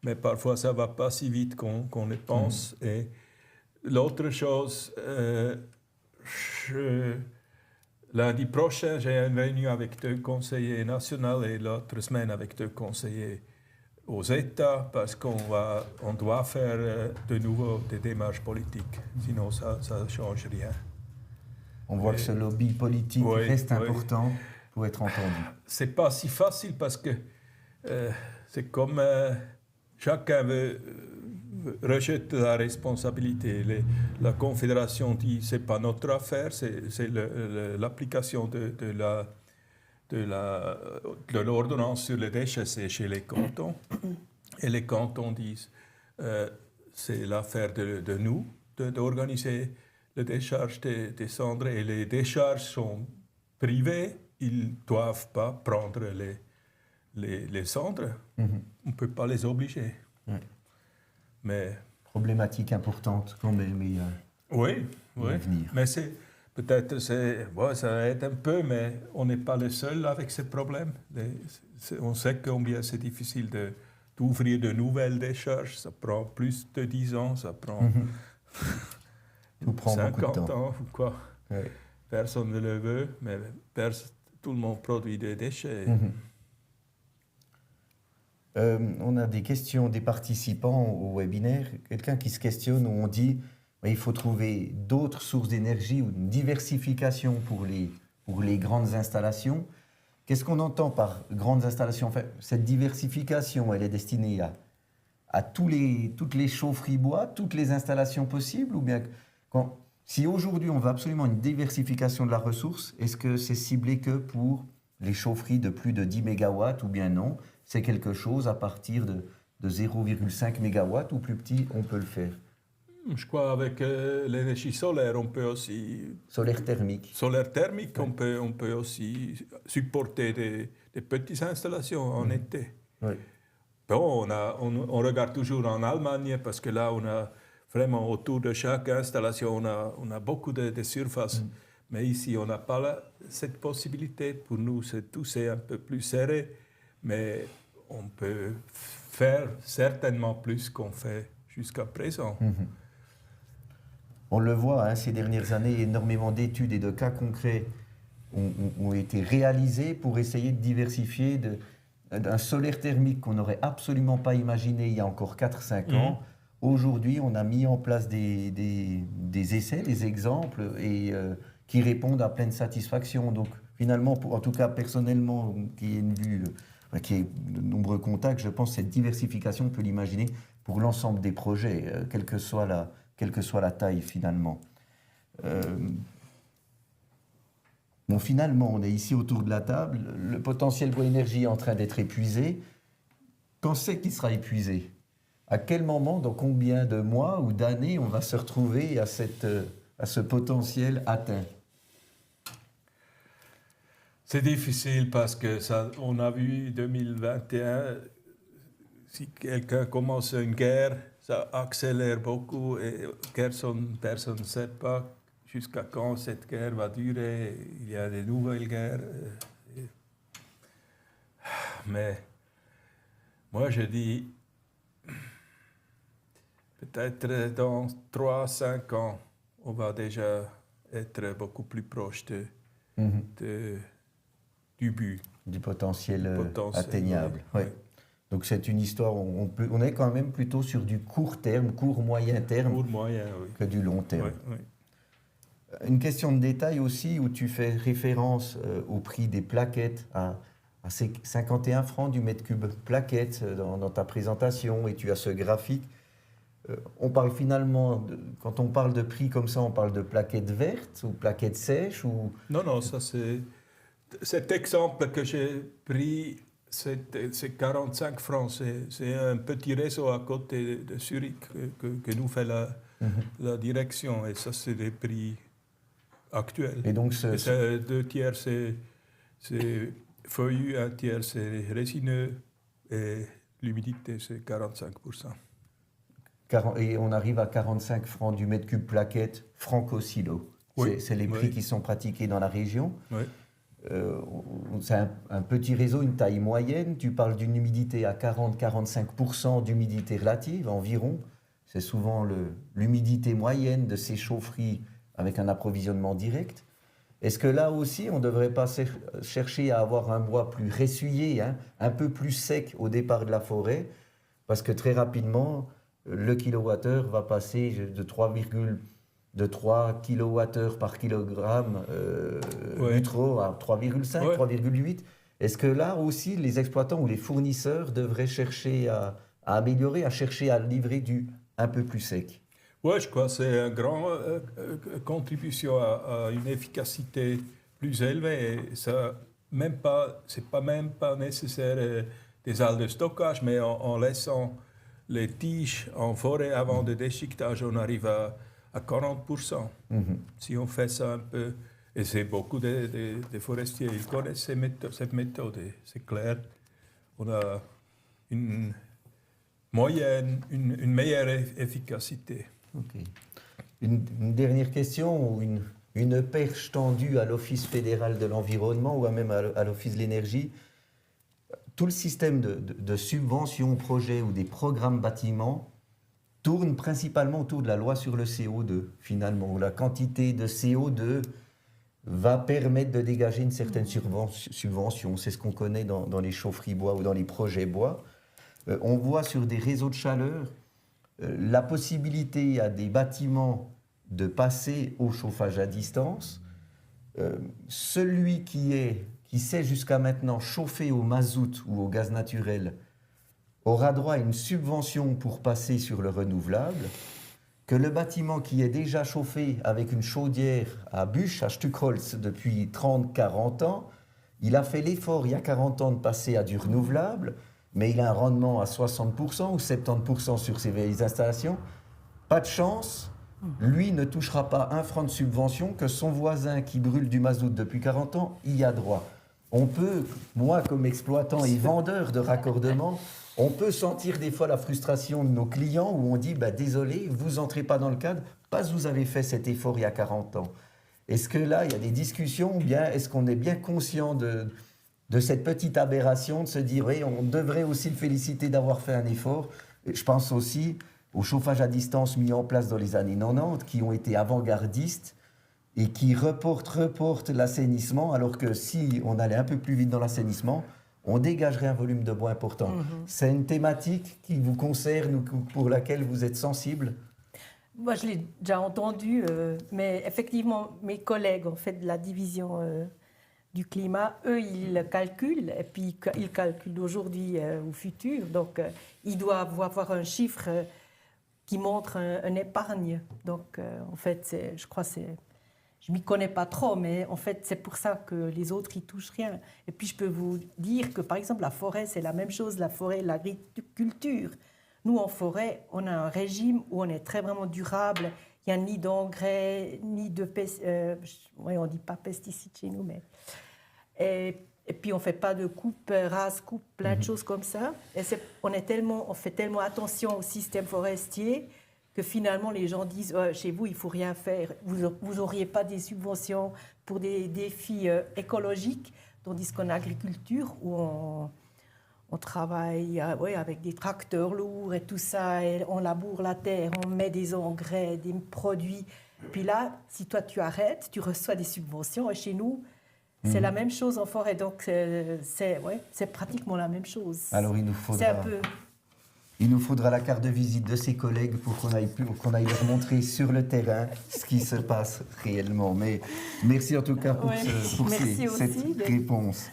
Mais parfois, ça ne va pas si vite qu'on le pense. Et l'autre chose, lundi prochain, j'ai une réunion avec 2 conseillers nationaux et l'autre semaine avec 2 conseillers aux États, parce qu'on doit faire de nouveau des démarches politiques. Sinon, ça ne change rien. On voit que ce lobby politique reste important pour être entendu. Ce n'est pas si facile parce que c'est comme chacun rejette la responsabilité. La Confédération dit que ce n'est pas notre affaire, c'est l'application de l'ordonnance sur les déchets, c'est chez les cantons. Et les cantons disent c'est l'affaire de nous d'organiser la décharge des cendres. Et les décharges sont privées, ils ne doivent pas prendre les cendres. On ne peut pas les obliger. Mais problématique importante quand même. Oui. Mais peut-être ça aide un peu, mais on n'est pas les seuls avec ces problèmes. On sait combien c'est difficile d'ouvrir de nouvelles décharges. Ça prend plus de 10 ans, ça prend, Tout prend 50 ans ou quoi. Oui. Personne ne le veut, mais tout le monde produit des déchets. On a des questions des participants au webinaire. Quelqu'un qui se questionne où on dit il faut trouver d'autres sources d'énergie ou une diversification pour les grandes installations. Qu'est-ce qu'on entend par grandes installations? Enfin, cette diversification, elle est destinée à toutes les chaufferies bois, toutes les installations possibles, ou bien si aujourd'hui on veut absolument une diversification de la ressource, est-ce que c'est ciblé que pour les chaufferies de plus de 10 MW ou bien non? C'est quelque chose à partir de 0,5 MW ou plus petit, on peut le faire? Je crois avec l'énergie solaire, on peut aussi... Solaire thermique. Solaire thermique, on peut aussi supporter des petites installations en été. Oui. Bon, on regarde toujours en Allemagne parce que là, on a vraiment autour de chaque installation, on a beaucoup de surface. Mais ici, on n'a pas cette possibilité. Pour nous, c'est un peu plus serré. Mais on peut faire certainement plus qu'on fait jusqu'à présent. On le voit, ces dernières années, énormément d'études et de cas concrets ont été réalisés pour essayer de diversifier d'un solaire thermique qu'on n'aurait absolument pas imaginé il y a encore 4-5 ans. Aujourd'hui, on a mis en place des essais, des exemples et qui répondent à pleine satisfaction. Donc finalement, en tout cas personnellement, qui est une vue, qui est de nombreux contacts, je pense que cette diversification, on peut l'imaginer pour l'ensemble des projets, quelle que soit la taille finalement. Bon, finalement, on est ici autour de la table, le potentiel bois énergie est en train d'être épuisé. Quand c'est qu'il sera épuisé? À quel moment, dans combien de mois ou d'années, on va se retrouver à ce potentiel atteint? C'est difficile parce que on a vu 2021, si quelqu'un commence une guerre, ça accélère beaucoup et personne ne sait pas jusqu'à quand cette guerre va durer. Il y a des nouvelles guerres. Mais moi, je dis, peut-être dans 3-5 ans, on va déjà être beaucoup plus proche du but. Du potentiel, Potentiel, atteignable. oui. Ouais. Donc c'est une histoire, on est quand même plutôt sur du court terme, court-moyen terme, Pour moyen, oui. que du long terme. Oui, oui. Une question de détail aussi, où tu fais référence au prix des plaquettes, à ces 51 francs du mètre cube plaquettes dans ta présentation, et tu as ce graphique. On parle finalement, quand on parle de prix comme ça, on parle de plaquettes vertes ou plaquettes sèches ou... Non, ça c'est... Cet exemple que j'ai pris, c'est 45 francs. C'est un petit réseau à côté de Zurich que nous fait la direction. Et ça, c'est des prix actuels. Et donc, Et 2 tiers, c'est feuillu, 1 tiers, c'est résineux. Et l'humidité, c'est 45%. Et on arrive à 45 francs du mètre cube plaquette franco-silo. Oui, c'est les prix qui sont pratiqués dans la région. Oui. C'est un petit réseau, une taille moyenne. Tu parles d'une humidité à 40-45% d'humidité relative environ. C'est souvent l'humidité moyenne de ces chaufferies avec un approvisionnement direct. Est-ce que là aussi, on ne devrait pas chercher à avoir un bois plus ressuyé, hein, un peu plus sec au départ de la forêt? Parce que très rapidement, le kilowattheure va passer de 3 kWh par kilogramme Nutro à 3,5, Ouais. 3,8. Est-ce que là aussi, les exploitants ou les fournisseurs devraient chercher à améliorer, à chercher à livrer du un peu plus sec? Oui, je crois que c'est une grande contribution à une efficacité plus élevée. Et ça, c'est même pas nécessaire des halles de stockage, mais en laissant les tiges en forêt avant le déchiquetage, on arrive à 40%. Si on fait ça un peu, et c'est beaucoup de forestiers, ils connaissent cette méthode, et c'est clair. On a une meilleure efficacité. Ok. Une dernière question ou une perche tendue à l'Office fédéral de l'environnement ou même à l'Office de l'énergie. Tout le système de subventions, projets ou des programmes bâtiments tourne principalement autour de la loi sur le CO2, finalement, où la quantité de CO2 va permettre de dégager une certaine subvention. C'est ce qu'on connaît dans les chaufferies bois ou dans les projets bois. On voit sur des réseaux de chaleur la possibilité à des bâtiments de passer au chauffage à distance. Celui qui sait jusqu'à maintenant chauffer au mazout ou au gaz naturel aura droit à une subvention pour passer sur le renouvelable, que le bâtiment qui est déjà chauffé avec une chaudière à bûche, à Stuckholz, depuis 30-40 ans, il a fait l'effort il y a 40 ans de passer à du renouvelable, mais il a un rendement à 60% ou 70% sur ses vieilles installations. Pas de chance, lui ne touchera pas 1 franc de subvention que son voisin qui brûle du mazout depuis 40 ans y a droit. On peut, moi comme exploitant et vendeur de raccordement, on peut sentir des fois la frustration de nos clients où on dit désolé, vous n'entrez pas dans le cadre parce que vous avez fait cet effort il y a 40 ans. Est-ce que là, il y a des discussions ou bien est-ce qu'on est bien conscient de cette petite aberration, de se dire oui, on devrait aussi le féliciter d'avoir fait un effort? Je pense aussi au chauffage à distance mis en place dans les années 90 qui ont été avant-gardistes et qui reportent l'assainissement, alors que si on allait un peu plus vite dans l'assainissement, on dégagerait un volume de bois important. C'est une thématique qui vous concerne ou pour laquelle vous êtes sensible? Moi, je l'ai déjà entendu, mais effectivement, mes collègues en fait, de la division du climat, eux, ils calculent, et puis ils calculent d'aujourd'hui au futur. Donc, ils doivent avoir un chiffre qui montre une épargne. Donc, en fait, je crois que je m'y connais pas trop, mais en fait, c'est pour ça que les autres, ils touchent rien. Et puis, je peux vous dire que, par exemple, la forêt, c'est la même chose, la forêt, l'agriculture. Nous, en forêt, on a un régime où on est très vraiment durable. Il n'y a ni d'engrais, ni de pesticides. On ne dit pas pesticides chez nous, mais... Et puis, on ne fait pas de coupe, rase, coupe, plein de choses comme ça. Et on fait tellement attention au système forestier que finalement, les gens disent chez vous, il ne faut rien faire. Vous n'auriez pas des subventions pour des défis écologiques, tandis qu'en agriculture, où on travaille avec des tracteurs lourds et tout ça, et on laboure la terre, on met des engrais, des produits. Puis là, si toi, tu arrêtes, tu reçois des subventions. Et chez nous, c'est la même chose en forêt. Donc, c'est pratiquement la même chose. Alors, il nous faudra la carte de visite de ses collègues pour qu'on aille leur montrer sur le terrain ce qui se passe réellement. Mais merci en tout cas pour cette réponse.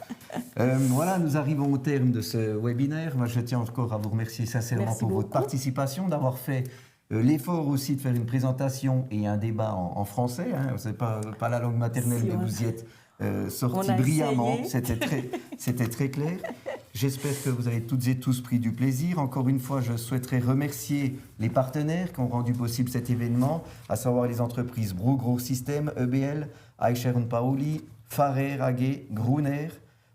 Voilà, nous arrivons au terme de ce webinaire. Moi, je tiens encore à vous remercier sincèrement pour votre participation, d'avoir fait l'effort aussi de faire une présentation et un débat en français. Hein. Ce n'est pas la langue maternelle, mais vous y êtes sorti brillamment. C'était très clair. J'espère que vous avez toutes et tous pris du plaisir. Encore une fois, je souhaiterais remercier les partenaires qui ont rendu possible cet événement, à savoir les entreprises Brugg Rohrsystem, EBL, Eicher & Pauli, Farrer AG, Gruner,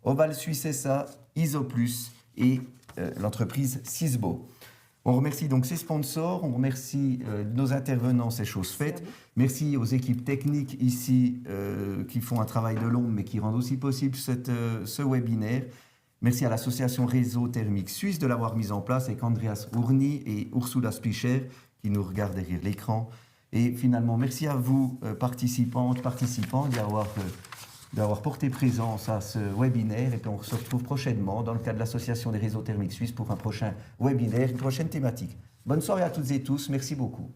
Oval Suisse SA, Isoplus et l'entreprise Sisbo. On remercie donc ces sponsors, on remercie nos intervenants, c'est chose faite. Merci aux équipes techniques ici qui font un travail de l'ombre mais qui rendent aussi possible ce webinaire. Merci à l'association Réseau Thermique Suisse de l'avoir mise en place, avec Andreas Urni et Ursula Spicher qui nous regardent derrière l'écran. Et finalement, merci à vous, participants, d'avoir porté présence à ce webinaire. Et puis on se retrouve prochainement dans le cadre de l'association des Réseaux Thermiques Suisses pour un prochain webinaire, une prochaine thématique. Bonne soirée à toutes et tous. Merci beaucoup.